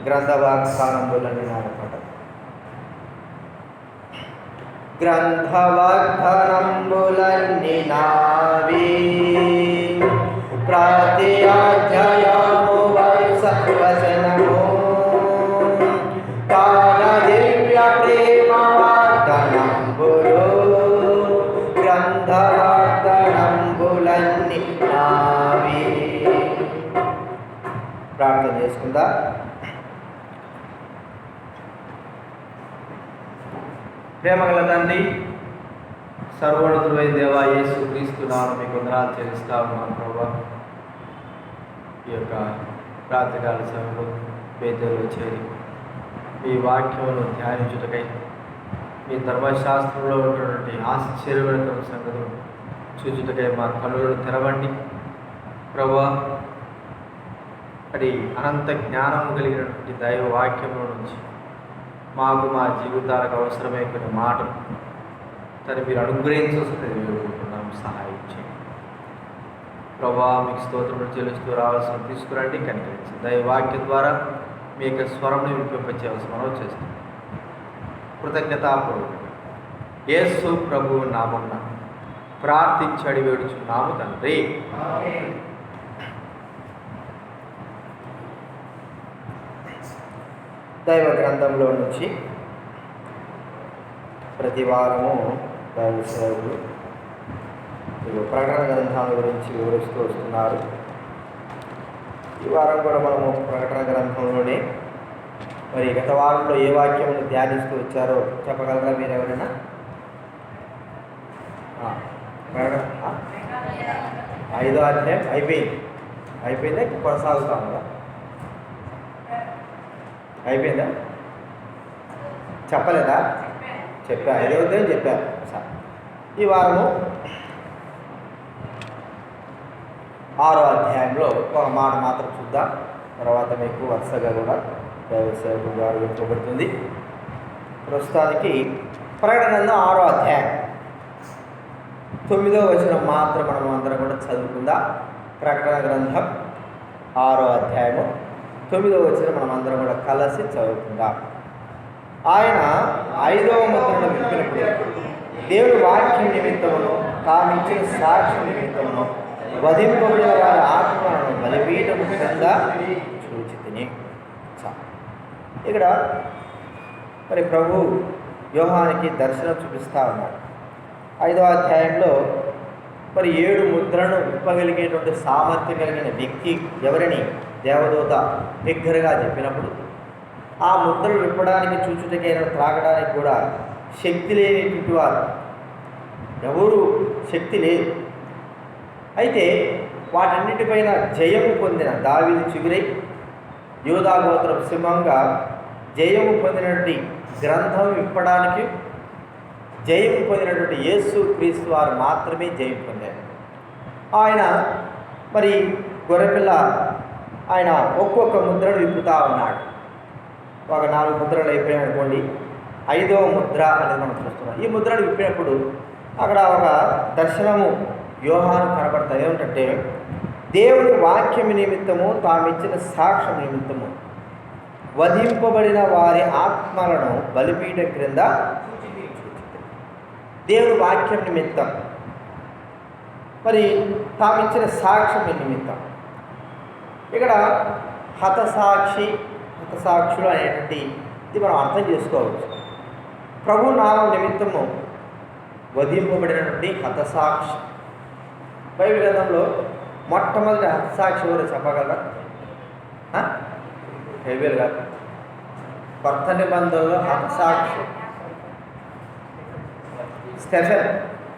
గ్రంథవాగ్దానంబులని నాడపట గ్రంథవాగ్దానంబులని నావి ప్రతి అధ్యాయము వచనము కాల దివ్య ప్రేమ వాగ్దానంబులు గ్రంథవాగ్దానంబులని నావి. ప్రార్థన చేసుకుందా. ప్రేమగల తండ్రి, సర్వోన్నతుడైన దేవా యేసు క్రీస్తు నామమున మీకు వందనాలు చెల్లిస్తా ఉన్నాను ప్రభువా. ఈ యొక్క ప్రాతకాల సమయంలో వేదికలో చేరి మీ వాక్యమును ధ్యానించుటకై మీ ధర్మశాస్త్రంలో ఉన్నటువంటి ఆశ్చర్యకరమైన సంగతులు చూచుటకై మా కన్నులను తెరవండి ప్రభువా. అది అనంత జ్ఞానం కలిగినటువంటి దైవ వాక్యంలో నుంచి మాకు మా జీవితాలకు అవసరమైన కొన్ని మాటలు తను మీరు అనుగ్రహించాల్సింది వేడుకుంటున్నాం. సహాయం చేయండి ప్రభా. మీకు స్తోత్రములు చెల్లిస్తూ రావాల్సిన తీసుకురండి, కనికరించి దైవవాక్యం ద్వారా మీ యొక్క స్వరంను వినిపింపచేయాల్సిన మనం చేస్తాం. కృతజ్ఞతాపూర్వకంగా యేసు ప్రభువు నామమున ప్రార్థించి అడిగి వేడుచున్నాము తండ్రి. దైవ గ్రంథంలో నుంచి ప్రతి వారము దైవ సేవకులు ప్రకటన గ్రంథాల గురించి వివరిస్తూ వస్తున్నారు. ఈ వారం కూడా మనము ప్రకటన గ్రంథంలోనే మరి గత వారంలో ఏ వాక్యమును ధ్యానిస్తూ వచ్చారో చెప్పగలరా మీరు ఎవరైనా? ఐదో అధ్యాయం అయిపోయిందా? కొనసాగుతా ఉందా? అయిపోయిందా? చెప్పలేదా? చెప్పా. 5వ అధ్యాయం చెప్పారు. ఈ వారము 6వ అధ్యాయంలో ఒక మాట మాత్రం చూద్దాం. తర్వాత మీకు వరుసగా కూడా దైవసేవకుడు గారు విప్పబడుతుంది. ప్రస్తుతానికి ప్రకటనలో 6వ అధ్యాయం 9వ వచనం మాత్రం మనం అందరం కూడా చదువుకుందాం. ప్రకటన గ్రంథం 6వ అధ్యాయము 9వ వచనం మనం అందరం కూడా కలిసి చదువుకుందాం. ఆయన 5వ ముద్రను విప్పినప్పుడు దేవుని వాక్యం నిమిత్తమును తాను ఇచ్చిన సాక్ష్యం నిమిత్తమును వధింపబడిన వారి ఆత్మలను బలిపీఠము క్రింద చూచి తిని ఇక్కడ మరి ప్రభు యోహానికి దర్శనం చూపిస్తూ ఉన్నాడు. 5వ అధ్యాయంలో మరి 7 ముద్రలను విప్పగలిగేటువంటి సామర్థ్యం కలిగిన వ్యక్తి ఎవరిని దేవదూత బిగ్గరగా చెప్పినప్పుడు, ఆ ముద్రలు విప్పడానికి, చూచుటకైనా త్రాగడానికి కూడా శక్తి లేనిటువంటి వారు ఎవరు శక్తి లేదు. అయితే వాటన్నిటిపైన జయము పొందిన దావీదు చిగురై యూదా గోత్రం సింహంగా జయము పొందినటువంటి గ్రంథం విప్పడానికి జయం పొందినటువంటి యేసు క్రీస్తు వారు మాత్రమే జయం పొందారు. ఆయన మరి గొర్రెపిల్ల ఆయన ఒక్కొక్క ముద్రను విప్పుతూ ఉన్నాడు. ఒక 4 ముద్రలు అయిపోయాయి అనుకోండి, 5వ ముద్ర అనేది మనం చూస్తున్నాం. ఈ ముద్రను విప్పినప్పుడు అక్కడ ఒక దర్శనము యోహాను కనబడతాయి. ఏమిటంటే, దేవుని వాక్యం నిమిత్తము తామిచ్చిన సాక్ష్యం నిమిత్తము వధింపబడిన వారి ఆత్మలను బలిపీఠం క్రింద దేవుని వాక్యం నిమిత్తం, మరి తామిచ్చిన సాక్ష్యం నిమిత్తం. ఇక్కడ హతసాక్షులు అనేటువంటి ఇది మనం అర్థం చేసుకోవచ్చు. ప్రభు నామం నిమిత్తము వధింపబడినటువంటి హతసాక్షి. బైబిల్ గ్రంథంలో మొట్టమొదటి హతసాక్షి ఎవరు చెప్పగలరా? హేబెల్ గారు. కొత్త నిబంధనలో హతసాక్షి స్టెఫెన్.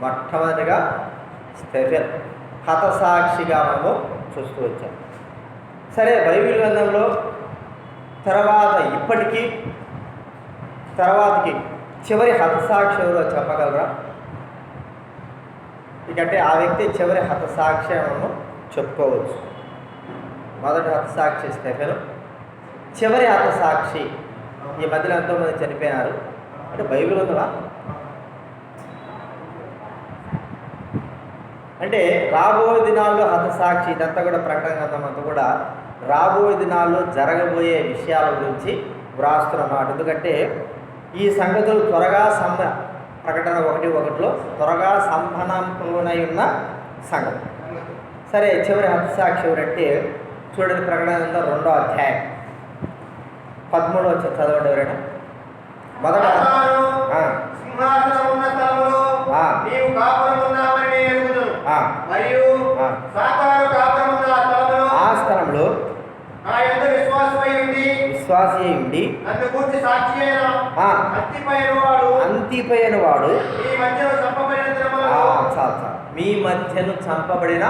మొట్టమొదటిగా స్టెఫెన్ హతసాక్షిగా మనము చూస్తూ వచ్చాం. సరే, బైబిల్ గ్రంథంలో తర్వాతకి చివరి హతసాక్షి ఎవరో చెప్పగలరా? ఎందుకంటే ఆ వ్యక్తి చివరి హతసాక్షి మనము చెప్పుకోవచ్చు. మొదటి హతసాక్షి స్టెఫెను, చివరి హతసాక్షి. ఈ మధ్యలో ఎంతోమంది చనిపోయినారు. అంటే బైబిల్ ఉందా అంటే రాబోయే దినాల్లో హతసాక్షి, ఇదంతా కూడా ప్రకటన గ్రంథం అంతా కూడా రాబోయే దినాల్లో జరగబోయే విషయాల గురించి వ్రాస్తున్నమాట. ఎందుకంటే ఈ సంగతులు త్వరగా ప్రకటన 1:1 త్వరగా సంభనమై ఉన్న సంగతి. సరే, చివరి హతసాక్షి ఎవరంటే చూడండి, ప్రకటన గ్రంథం 2వ అధ్యాయం 13 వచ్చి చదవండి ఎవరైనా. మొదట ఆ స్థలంలో విశ్వాసి ఉండి అంతిపైన వాడు మీ మధ్యను చంపబడిన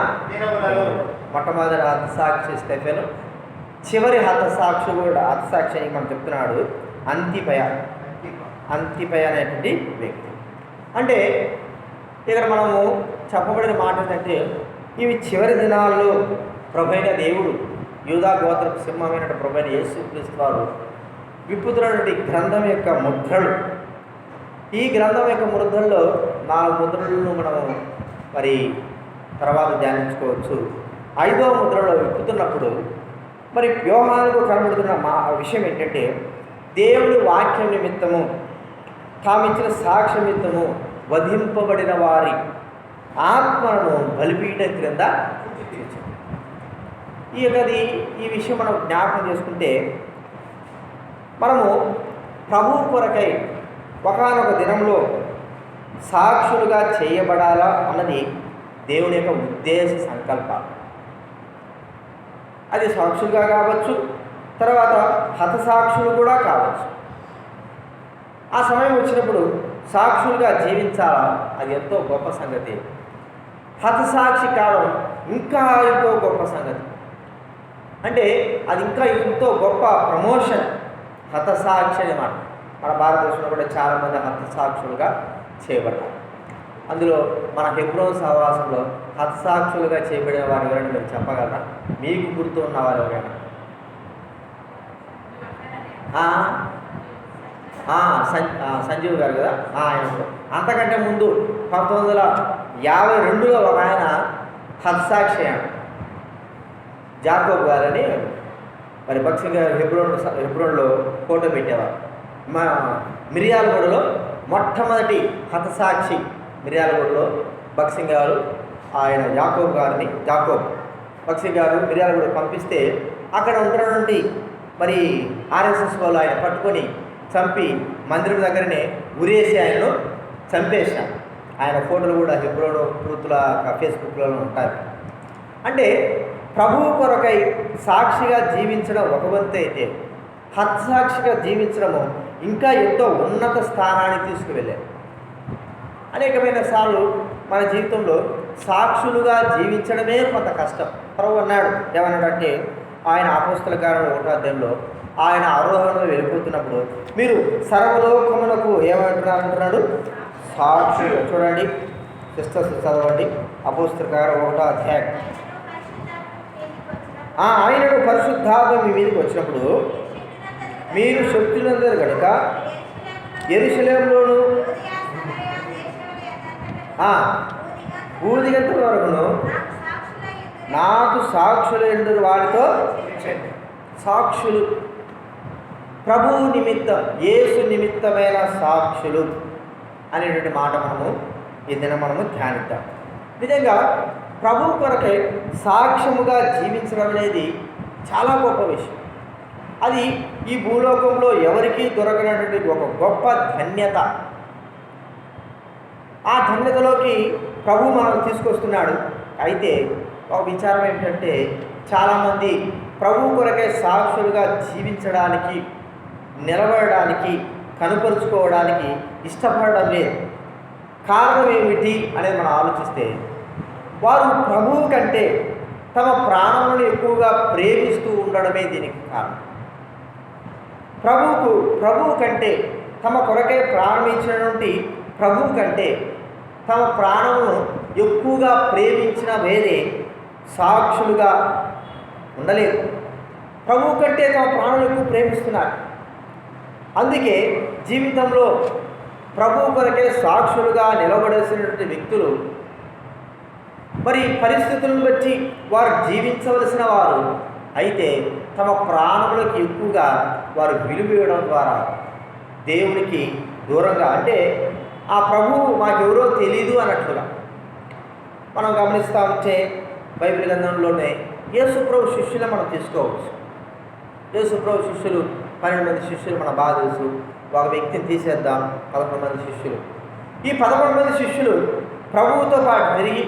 మొట్టమొదటి హతసాక్షి స్టెఫెను, చివరి హతసాక్షి అని మనం చెప్తున్నాడు అంతిపయ అనేటువంటి వ్యక్తి. అంటే ఇక్కడ మనము చెప్పబడిన మాట ఏంటంటే, ఇవి చివరి దినాల్లో ప్రభువైన దేవుడు యూదా గోత్రపు సింహమైన ప్రభువైన యేసు క్రీస్తు వారు విప్పుతున్నటువంటి గ్రంథం యొక్క ముద్రలు. ఈ గ్రంథం యొక్క ముద్రల్లో 4 ముద్రలను మనము మరి తర్వాత ధ్యానించుకోవచ్చు. 5వ ముద్రలో విప్పుతున్నప్పుడు మరి యోహానుకు కనబడుతున్న విషయం ఏంటంటే, దేవుని వాక్యం నిమిత్తము తామిచ్చిన సాక్ష్య నిమిత్తము వధింపబడిన వారి ఆత్మలను బలిపీఠం క్రింద. ఈ విషయం మనం జ్ఞాపకం చేసుకుంటే, మనము ప్రభువు కొరకై ఒకానొక దినంలో సాక్షులుగా చేయబడాలా అన్నది దేవుని యొక్క ఉద్దేశ సంకల్పం. అది సాక్షులుగా కావచ్చు, తర్వాత హతసాక్షులు కూడా కావచ్చు. ఆ సమయం వచ్చినప్పుడు సాక్షులుగా జీవించాలా, అది ఎంతో గొప్ప సంగతి. హతసాక్షి కావడం ఇంకా ఎంతో గొప్ప సంగతి. అంటే అది ఇంకా ఎంతో గొప్ప ప్రమోషన్. హతసాక్షి అన్నమాట. మన భారతదేశంలో కూడా చాలామంది హతసాక్షులుగా చేయబడ్డారు. అందులో మన హెబ్రోన్ సహవాసంలో హతసాక్షులుగా చేయబడిన వారు ఎవరైనా మీరు చెప్పగలరా? మీకు గుర్తు ఉన్న వారు ఎవరైనా? సంజీవ్ గారు కదా, ఆయన. అంతకంటే ముందు 1952లో ఒక ఆయన హతసాక్షి అయ్యాడు, జాకోబ్ గారని. మరి బక్సింగ్ గారు హెబ్రోన్లో ఫోటో పెట్టేవారు. మా మిర్యాలగూడలో మొట్టమొదటి హతసాక్షి మిర్యాలగూడలో బక్సింగ్ గారు ఆయన జాకోబ్ బక్సింగ్ గారు మిర్యాలగూడ పంపిస్తే అక్కడ ఉన్నటువంటి మరి ఆర్ఎస్ఎస్ వాళ్ళు ఆయన పట్టుకొని చంపి మందిరం దగ్గరనే ఉరేసి ఆయనను చంపేశారు. ఆయన ఫోటోలు కూడా హెబ్రోను ట్రూత్ల ఫేస్బుక్లో ఉంటారు. అంటే ప్రభువు కొరకై సాక్షిగా జీవించడం ఒక వంతు అయితే, హత్సాక్షిగా జీవించడము ఇంకా ఎంతో ఉన్నత స్థానాన్ని తీసుకువెళ్ళారు. అనేకమైన సార్లు మన జీవితంలో సాక్షులుగా జీవించడమే కొంత కష్టం. ప్రభు అన్నాడు, ఏమన్నాడంటే ఆయన అపోస్తల కార్యం 1వ అధ్యాయంలో ఆయన ఆరోహణలో వెళ్ళిపోతున్నప్పుడు మీరు సర్వలోకములకు ఏమంటున్నారంటున్నాడు, సాక్షులు. చూడండి సిస్టర్స్ చదవండి, అపోస్తల కార్యం 1వ అధ్యాయం. ఆయనను పరిశుద్ధాత్మ మీ మీదకి వచ్చినప్పుడు మీరు శక్తులందరూ కనుక యెరూషలేములోను ఊదిగంతుల వరకును నాకు సాక్షులు ఎందరు వారితో సాక్షులు. ప్రభువు నిమిత్తం, యేసు నిమిత్తమైన సాక్షులు అనేటువంటి మాట మనము ఈ దినం మనము ధ్యానిద్దాం. నిజంగా ప్రభువు కొరకై సాక్ష్యముగా జీవించడం అనేది చాలా గొప్ప విషయం. అది ఈ భూలోకంలో ఎవరికీ దొరకనటువంటి ఒక గొప్ప ధన్యత. ఆ ధన్యతలోకి ప్రభు మనల్ని తీసుకొస్తున్నాడు. అయితే ఒక విచారం ఏంటంటే చాలామంది ప్రభు కొరకే సాక్షులుగా జీవించడానికి, నిలబడడానికి, కనుపరుచుకోవడానికి ఇష్టపడడం లేదు. కారణం ఏమిటి అనేది మనం ఆలోచిస్తే, వారు ప్రభువు కంటే తమ ప్రాణములను ఎక్కువగా ప్రేమిస్తూ ఉండడమే దీనికి కారణం. ప్రభువు కంటే తమ కొరకే ప్రాణం ఇచ్చినటువంటి ప్రభువు కంటే తమ ప్రాణమును ఎక్కువగా ప్రేమించిన వేరే సాక్షులుగా ఉండలేదు. ప్రభువు కంటే తమ ప్రాణులు ఎక్కువ ప్రేమిస్తున్నారు. అందుకే జీవితంలో ప్రభువు కొరకే సాక్షులుగా నిలబడాల్సినటువంటి వ్యక్తులు మరి పరిస్థితులను బట్టి వారు జీవించవలసిన వారు అయితే తమ ప్రాణములకు ఎక్కువగా వారు విలువేయడం ద్వారా దేవునికి దూరంగా, అంటే ఆ ప్రభువు మాకెవరో తెలీదు అన్నట్లుగా మనం గమనిస్తూ ఉంటే బైబిల్ గ్రంథంలోనే యేసుప్రభు శిష్యులు మనం తీసుకోవచ్చు. యేసుప్రభు శిష్యులు 12 మంది శిష్యులు మన బాగా తెలుసు. ఒక వ్యక్తిని తీసేద్దాం, 11 మంది శిష్యులు. ఈ 11 మంది శిష్యులు ప్రభువుతో పాటు తిరిగి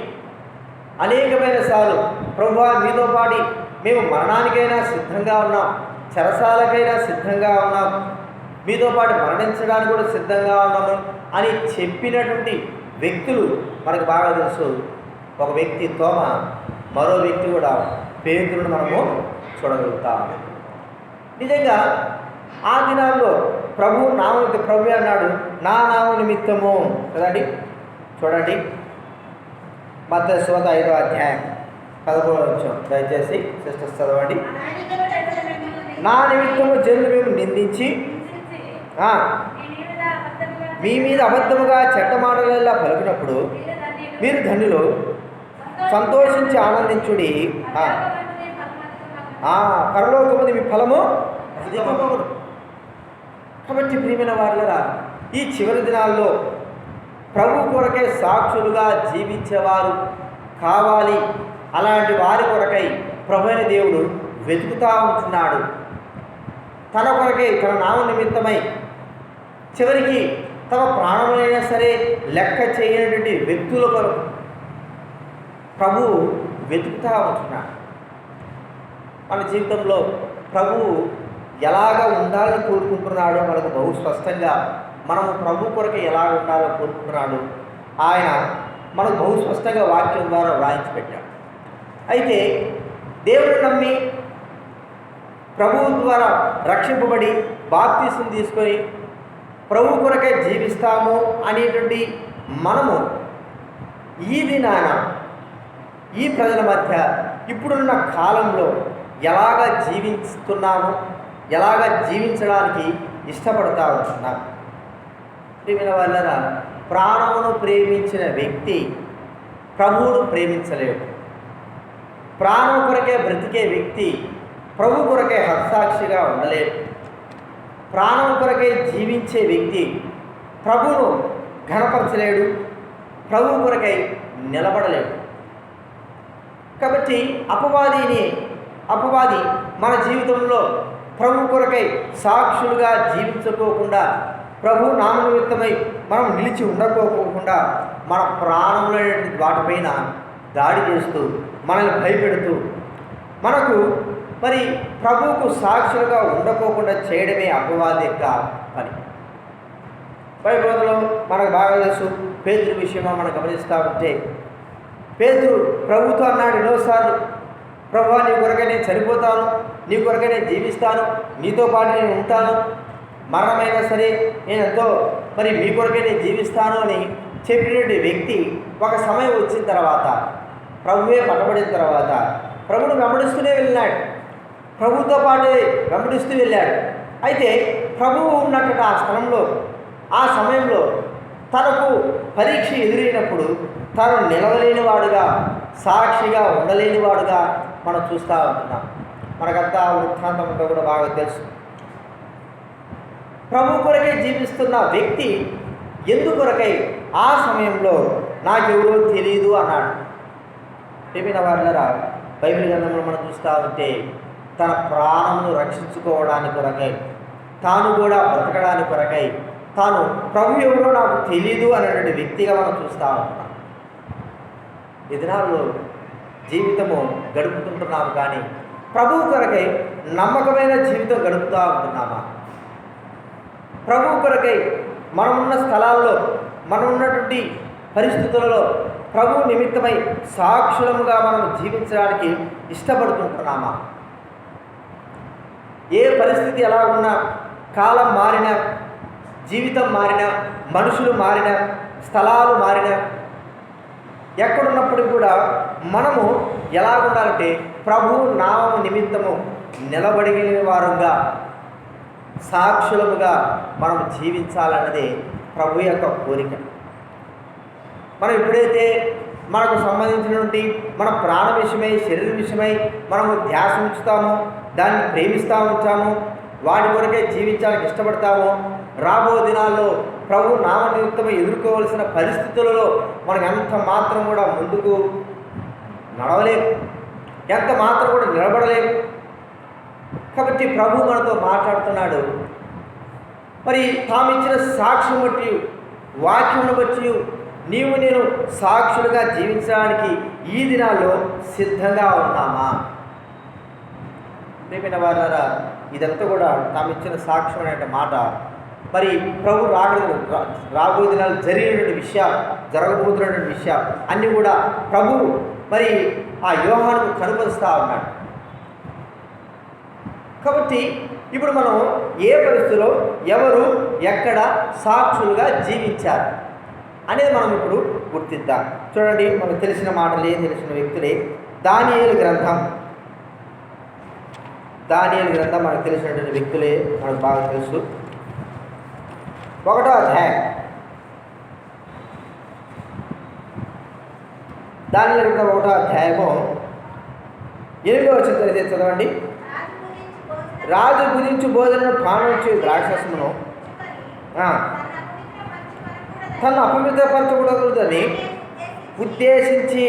అనేకమైన సార్లు ప్రభువా మీతో పాడి మేము మరణానికైనా సిద్ధంగా ఉన్నాం, చెరసాలకైనా సిద్ధంగా ఉన్నాం, మీతో పాటు మరణించడానికి కూడా సిద్ధంగా ఉన్నాము అని చెప్పినటువంటి వ్యక్తులు మనకు బాగా తెలుసు. ఒక వ్యక్తి తోమ, మరో వ్యక్తి కూడా పేతురును మనము చూడగలుగుతాం. నిజంగా ఆ దినాల్లో ప్రభు అన్నాడు నా నామ నిమిత్తము కదండి. చూడండి మత్తయి సువార్త 5వ అధ్యాయం 11వ వచనం, దయచేసి సిస్టర్స్ చదవండి. నా నిమిత్తము జనులు మేము నిందించి మీ మీద అబద్ధముగా చెడ్డమాటలలా పలికినప్పుడు మీరు ధన్యులు, సంతోషించి ఆనందించుడి, పరలోకముందు మీ ఫలము అధికమగును. కాబట్టి ప్రియమైన వారులారా, ఈ చివరి దినాల్లో ప్రభు కొరకే సాక్షులుగా జీవించేవారు కావాలి. అలాంటి వారి కొరకై ప్రభువైన దేవుడు వెతుకుతూ ఉంటున్నాడు. తన కొరకై, తన నామ నిమిత్తమై చివరికి తమ ప్రాణములైనా సరే లెక్క చేయనటువంటి వ్యక్తుల కొరకు ప్రభువు వెతుకుతూ ఉంటున్నాడు. మన జీవితంలో ప్రభువు ఎలాగ ఉండాలని కోరుకుంటున్నాడో మనకు బహు స్పష్టంగా, మనము ప్రభు కొరకు ఎలా ఉండాలో కోరుకుంటున్నాడు ఆయన మనకు బహు స్పష్టంగా వాక్యం ద్వారా వ్రాయించి పెట్టాడు. అయితే దేవుడు నమ్మి ప్రభువు ద్వారా రక్షింపబడి బాప్తీసం తీసుకొని ప్రభు కొరకే జీవిస్తాము అనేటువంటి మనము ఈ దినాన ఈ ప్రజల మధ్య ఇప్పుడున్న కాలంలో ఎలాగ జీవిస్తున్నాము, ఎలాగ జీవించడానికి ఇష్టపడతా ఉంటున్నాము. ప్రియమైన వాళ్ళరా, ప్రాణమును ప్రేమించిన వ్యక్తి ప్రభువును ప్రేమించలేడు. ప్రాణం కొరకే బ్రతికే వ్యక్తి ప్రభు కొరకే హత్సాక్షిగా ఉండలేడు. ప్రాణం కొరకే జీవించే వ్యక్తి ప్రభువును ఘనపరచలేడు, ప్రభు కొరకై నిలబడలేడు. కాబట్టి అపవాది మన జీవితంలో ప్రభు కొరకై సాక్షులుగా జీవించుకోకుండా, ప్రభు నామ నిమిత్తమై మనం నిలిచి ఉండకోకుండా మన ప్రాణముల వాటిపైన దాడి చేస్తూ, మనల్ని భయపెడుతూ, మనకు మరి ప్రభువుకు సాక్షులుగా ఉండకోకుండా చేయడమే అపవాది యొక్క పని. బైబిల్లో మనకు బాగా తెలుసు. పేతురు విషయంలో మనం గమనిస్తూ ఉంటే, పేతురు ప్రభుతో అన్నాడు ఎన్నోసార్లు, ప్రభువా నీ కొరకై నేను చనిపోతాను, నీ కొరకై నేను జీవిస్తాను, నీతో పాటు నేను ఉంటాను, మరణమైనా సరే నేను ఎంతో మరి మీ కొరకై నేను జీవిస్తాను అని చెప్పినటువంటి వ్యక్తి ఒక సమయం వచ్చిన తర్వాత, ప్రభువే పట్టబడిన తర్వాత ప్రభువును వెంబడిస్తూనే వెళ్ళాడు, ప్రభుతో పాటు వెంబడిస్తూ వెళ్ళాడు. అయితే ప్రభువు ఉన్నట్టు ఆ స్థలంలో, ఆ సమయంలో తనకు పరీక్ష ఎదురైనప్పుడు తను నిలవలేనివాడుగా, సాక్షిగా ఉండలేనివాడుగా మనం చూస్తూ ఉంటున్నాం. మనకంతా వృత్తాంతంతో కూడా బాగా తెలుసు. ప్రభు కొరకై జీవిస్తున్న వ్యక్తి ఎందుకొరకై ఆ సమయంలో నాకెవరో తెలియదు అన్నాడు. చెప్పిన వారులరా, బైబిల్ గ్రంథంలో మనం చూస్తూ ఉంటే తన ప్రాణమును రక్షించుకోవడానికి కొరకై, తాను కూడా బ్రతకడానికి కొరకై, తాను ప్రభు ఎవరో నాకు తెలియదు అనేటువంటి వ్యక్తిగా మనం చూస్తూ ఉంటున్నాం. ఈ దినాల్లో జీవితము గడుపుతుంటున్నాము, కానీ ప్రభువు కొరకై నమ్మకమైన జీవితం గడుపుతూ ఉంటున్నామా? ప్రభువు కొరకై మనమున్న స్థలాల్లో, మనం ఉన్నటువంటి పరిస్థితులలో ప్రభు నిమిత్తమై సాక్షులముగా మనం జీవించడానికి ఇష్టపడుతుంటున్నామా? ఏ పరిస్థితి ఎలా ఉన్నా, కాలం మారినా, జీవితం మారినా, మనుషులు మారినా, స్థలాలు మారినా, ఎక్కడున్నప్పటికీ కూడా మనము ఎలా ఉండాలంటే ప్రభు నామము నిమిత్తము నిలబడిన వారుగా, సాక్షులముగా మనం జీవించాలన్నదే ప్రభు యొక్క కోరిక. మనం ఎప్పుడైతే మనకు సంబంధించినటువంటి మన ప్రాణ విషయమై, శరీర విషయమై మనము ధ్యాస ఉంచుతామో, దాన్ని ప్రేమిస్తూ ఉంటామో, వాటి కొరకే జీవించాలని ఇష్టపడతామో, రాబో దినాల్లో ప్రభు నామ నిమిత్తమై ఎదుర్కోవలసిన పరిస్థితులలో మనం ఎంత మాత్రం కూడా ముందుకు నడవలేము, ఎంత మాత్రం కూడా నిలబడలేము. కాబట్టి ప్రభు మనతో మాట్లాడుతున్నాడు. మరి తామిచ్చిన సాక్ష్యం బట్టి, వాక్యమును బట్టి నీవు నేను సాక్షులుగా జీవించడానికి ఈ దినాల్లో సిద్ధంగా ఉన్నామా? ప్రియమైన వారులారా, ఇదంతా కూడా తామిచ్చిన సాక్ష్యం అనే మాట మరి ప్రభు రాబోయే దినాలు జరిగినటువంటి విషయాలు, జరగబోతున్నటువంటి విషయాలు అన్నీ కూడా ప్రభు మరి ఆ యోహానుకు కనుపరుస్తూ ఉన్నాడు. కాబట్టి ఇప్పుడు మనం ఏ పరిస్థితిలో ఎవరు ఎక్కడ సాక్షులుగా జీవించారు అనేది మనం ఇప్పుడు గుర్తిద్దాం. చూడండి, మనకు తెలిసిన మాటలే, తెలిసిన వ్యక్తులే. దానియేలు గ్రంథం మనకు తెలిసినటువంటి వ్యక్తులే, మనకు బాగా తెలుసు. 1వ అధ్యాయం, దానియేలు గ్రంథం 1వ అధ్యాయము 8వ వచనం చదవండి. రాజు గురించి భోజనం పానించు ద్రాక్షరసమును తను అపవిత్రపరచకూడదని ఉద్దేశించి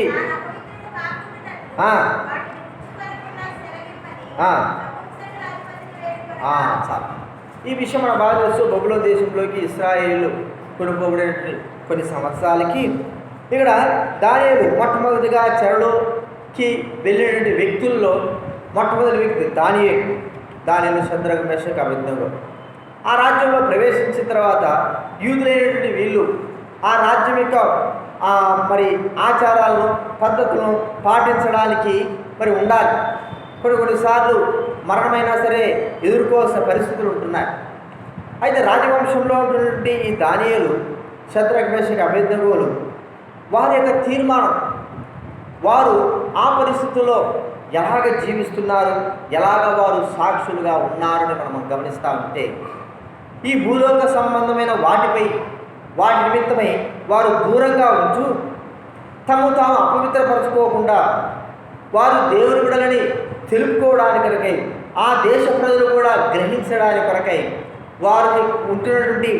ఈ విషయం మన బాగా తెలుసు. బబులోను దేశంలోకి ఇశ్రాయేలు కొనుక్కోబడిన కొన్ని సంవత్సరాలకి ఇక్కడ దానియేలు మొట్టమొదటిగా చెరలోకి వెళ్ళినటువంటి వ్యక్తుల్లో మొట్టమొదటి వ్యక్తి దానియేలు శద్రకు మెషకు అబేద్నెగో. ఆ రాజ్యంలో ప్రవేశించిన తర్వాత యూదులైనటువంటి వీళ్ళు ఆ రాజ్యం యొక్క మరి ఆచారాలను, పద్ధతులను పాటించడానికి మరి ఉండాలి. కొన్నిసార్లు మరణమైనా సరే ఎదుర్కోవాల్సిన పరిస్థితులు ఉంటున్నాయి. అయితే రాజవంశంలో ఉన్నటువంటి ఈ దానియేలు, శద్రకు మెషకు అబేద్నెగోలు వారి యొక్క తీర్మానం, వారు ఆ పరిస్థితుల్లో ఎలాగ జీవిస్తున్నారు, ఎలాగ వారు సాక్షులుగా ఉన్నారని మనం గమనిస్తూ ఉంటే, ఈ భూలోక సంబంధమైన వాటి నిమిత్తమై వారు దూరంగా ఉంటూ తాము అపవిత్రపరచుకోకుండా వారు దేవుని బిడ్డలని తెలుపుకోవడానికి కొరకై, ఆ దేశ ప్రజలు కూడా గ్రహించడానికి కొరకై వారికి ఉంటున్నటువంటి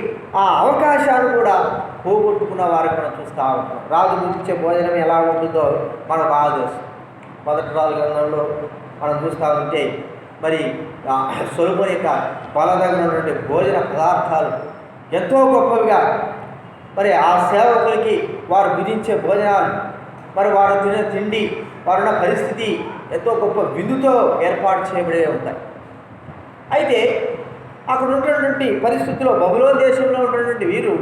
ఆ అవకాశాలు కూడా పోగొట్టుకున్న వారికి మనం చూస్తూ ఉంటాం. రాజు గురించే భోజనం ఎలా ఉంటుందో మనం బాగా తెలుసు. 1వ రాజు గ్రంథంలో మనం చూస్తూ ఉంటే మరి సొలొమోను యొక్క బల దగ్గర ఉన్నటువంటి భోజన పదార్థాలు ఎంతో గొప్పవిగా, మరి ఆ సేవకులకి వారు విధించే భోజనాలు, మరి వారు తినే తిండి, వారున్న పరిస్థితి ఎంతో గొప్ప విందుతో ఏర్పాటు చేయబడే ఉంటాయి. అయితే అక్కడ ఉన్నటువంటి పరిస్థితుల్లో బబులోను దేశంలో ఉన్నటువంటి వీరు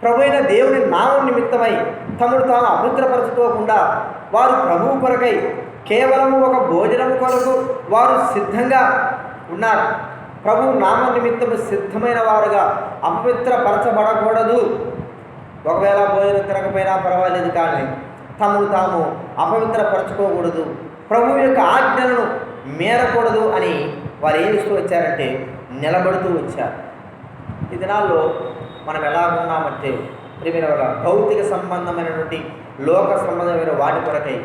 ప్రభు అయిన దేవుని నామం నిమిత్తమై తమను తాము అపవిత్రపరచుకోకుండా వారు ప్రభువు కొరకై కేవలం ఒక భోజనం కొరకు వారు సిద్ధంగా ఉన్నారు. ప్రభు నామ నిమిత్తము సిద్ధమైన వారుగా అపవిత్రపరచబడకూడదు. ఒకవేళ భోజనం తినకపోయినా పర్వాలేదు, కానీ తమను తాము అపవిత్రపరచుకోకూడదు, ప్రభు యొక్క ఆజ్ఞలను మేరకూడదు అని వారు ఏం ఇస్తూ వచ్చారంటే నిలబడుతూ వచ్చారు. ఈ దినాల్లో మనం ఎలా ఉన్నామంటే ప్రియమైన భౌతిక సంబంధమైనటువంటి లోక సంబంధమైన వాటి కొరకై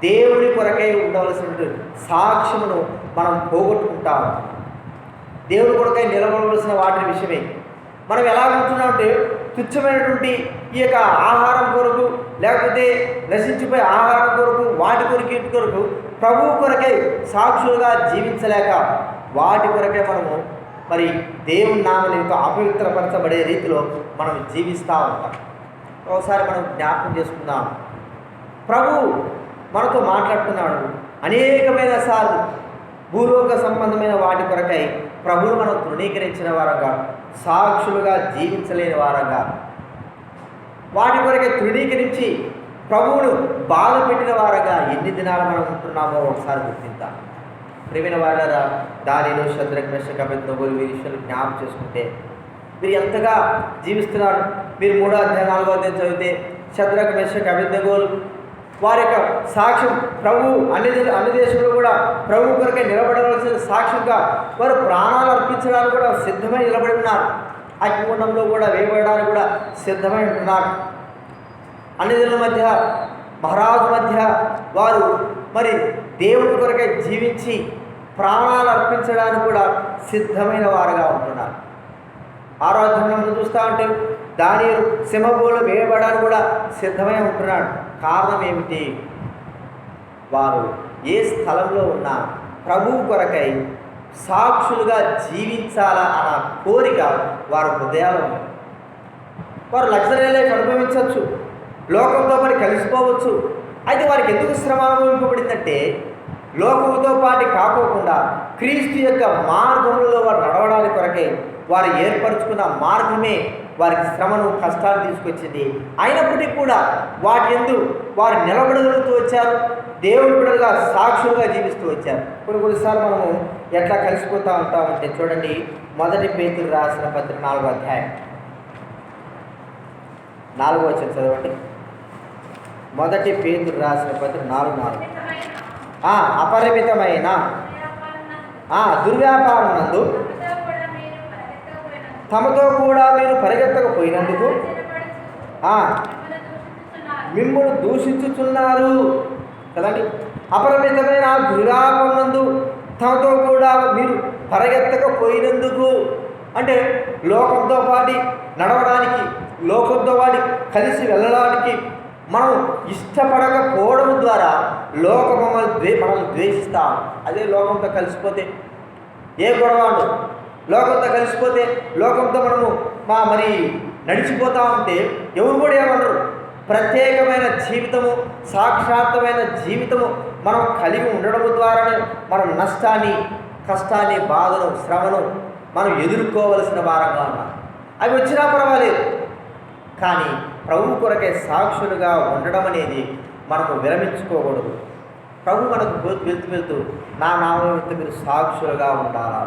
దేవుని కొరకై ఉండవలసినటువంటి సాక్ష్యమును మనం పోగొట్టుకుంటాం. దేవుని కొరకై నిలబడవలసిన వాటి విషయమే మనం ఎలా ఉంటున్నామంటే తుచ్చమైనటువంటి ఈ యొక్క ఆహారం కొరకు, లేకపోతే నశించిపోయే ఆహారం కొరకు, వాటి కొరకు ఇటు కొరకు ప్రభువు కొరకై సాక్షులుగా జీవించలేక వాటి కొరకే మనము మరి దేవుని నామముతో అపవిత్రపరచబడే రీతిలో మనం జీవిస్తూ ఉంటాం. ఒకసారి మనం జ్ఞాపకం చేసుకుందాం, ప్రభు మనతో మాట్లాడుతున్నాడు అనేకమైన సార్లు. భూలోక సంబంధమైన వాటి కొరకై ప్రభువును మనం తృణీకరించిన వారంగా, సాక్షులుగా జీవించలేని వారంగా, వాటి కొరకై తృణీకరించి ప్రభువును బాధ పెట్టిన వారంగా ఎన్ని దినాలు మనం ఉంటున్నామో ఒకసారి గుర్తిద్దాం. ప్రియమైన వారారా, దానిలో శద్రక్ మెషక్ అబేద్నెగోలు వీరి విషయాలు జ్ఞాపకం చేసుకుంటే మీరు ఎంతగా జీవిస్తున్నారు. మీరు 3వ అధ్యాయం 4వ అధ్యాయం చదివితే శద్రక్ మెషక్ అబేద్నెగోలు వారి యొక్క సాక్ష్యం ప్రభు అన్ని దేశంలో కూడా ప్రభు కొరకై నిలబడవలసిన సాక్ష్యంగా వారు ప్రాణాలు అర్పించడానికి కూడా సిద్ధమై నిలబడి ఉన్నారు. అగ్నిగుండంలో కూడా వేయబడడానికి కూడా సిద్ధమై ఉంటున్నారు. అన్ని జనుల మధ్య, మహారాజు మధ్య వారు మరి దేవుని కొరకై జీవించి ప్రాణాలు అర్పించడానికి కూడా సిద్ధమైన వారుగా ఉంటున్నారు. 6వ అధ్యాయంలో చూస్తూ ఉంటే దానియేలు సింహబోలో వేయబడడానికి కూడా సిద్ధమై ఉంటున్నాడు. కారణం ఏమిటి? వారు ఏ స్థలంలో ఉన్నా ప్రభువు కొరకై సాక్షులుగా జీవించాలా అన్న కోరిక వారి హృదయాలు ఉన్నాయి. వారు లగ్జరీ లైఫ్ అనుభవించవచ్చు, లోకంతో పాటు కలిసిపోవచ్చు. అయితే వారికి ఎందుకు శ్రమ అనుభవింపబడిందంటే లోకంతో పాటు కాకోకుండా క్రీస్తు యొక్క మార్గంలో వారు నడవడానికి కొరకై వారు ఏర్పరచుకున్న మార్గమే వారికి శ్రమను, కష్టాలు తీసుకొచ్చింది. అయినప్పటికీ కూడా వాటి యందు వారు నిలబడగలుగుతూ వచ్చారు. దేవుని బిడ్డలుగా సాక్షులుగా జీవిస్తూ వచ్చారు. కొన్నిసార్లు మనము ఎట్లా కలిసిపోతూ ఉంటామంటే చూడండి, 1 పేతురు రాసిన పత్రిక 4వ అధ్యాయం 4వ వచనం చదవండి. 1 పేతురు రాసిన పత్రిక 4:4. అపరిమితమైన దుర్వ్యాపారం నందు తమతో కూడా మీరు పరిగెత్తకపోయినందుకు మిమ్మల్ని దూషించుచున్నారు కదండి. అపరిమితమైన దుర్వ్యాపారం నందు తమతో కూడా మీరు పరిగెత్తకపోయినందుకు అంటే లోకంతో పాటు నడవడానికి, లోకంతో పాటు కలిసి వెళ్ళడానికి మనం ఇష్టపడకపోవడం ద్వారా లోకం మనల్ని ద్వేషిస్తాం. అదే లోకంతో కలిసిపోతే ఏ గొడవ ఉండదు. లోకంతో కలిసిపోతే లోకంతో మనము మరి నడిచిపోతూ ఉంటే ఎవరు కూడా ఏమన్నారు? ప్రత్యేకమైన జీవితము, సాక్షాత్తమైన జీవితము మనం కలిగి ఉండడం ద్వారానే మనం నష్టాన్ని, కష్టాన్ని, బాధను, శ్రమను మనం ఎదుర్కోవలసిన వారంగా ఉన్నాం. అవి వచ్చినా పర్వాలేదు, కానీ ప్రభు కొరకే సాక్షులుగా ఉండడం అనేది మనము విరమించుకోకూడదు. ప్రభు మనకు వెళ్తూ నా నామం మీరు సాక్షులుగా ఉండాలా.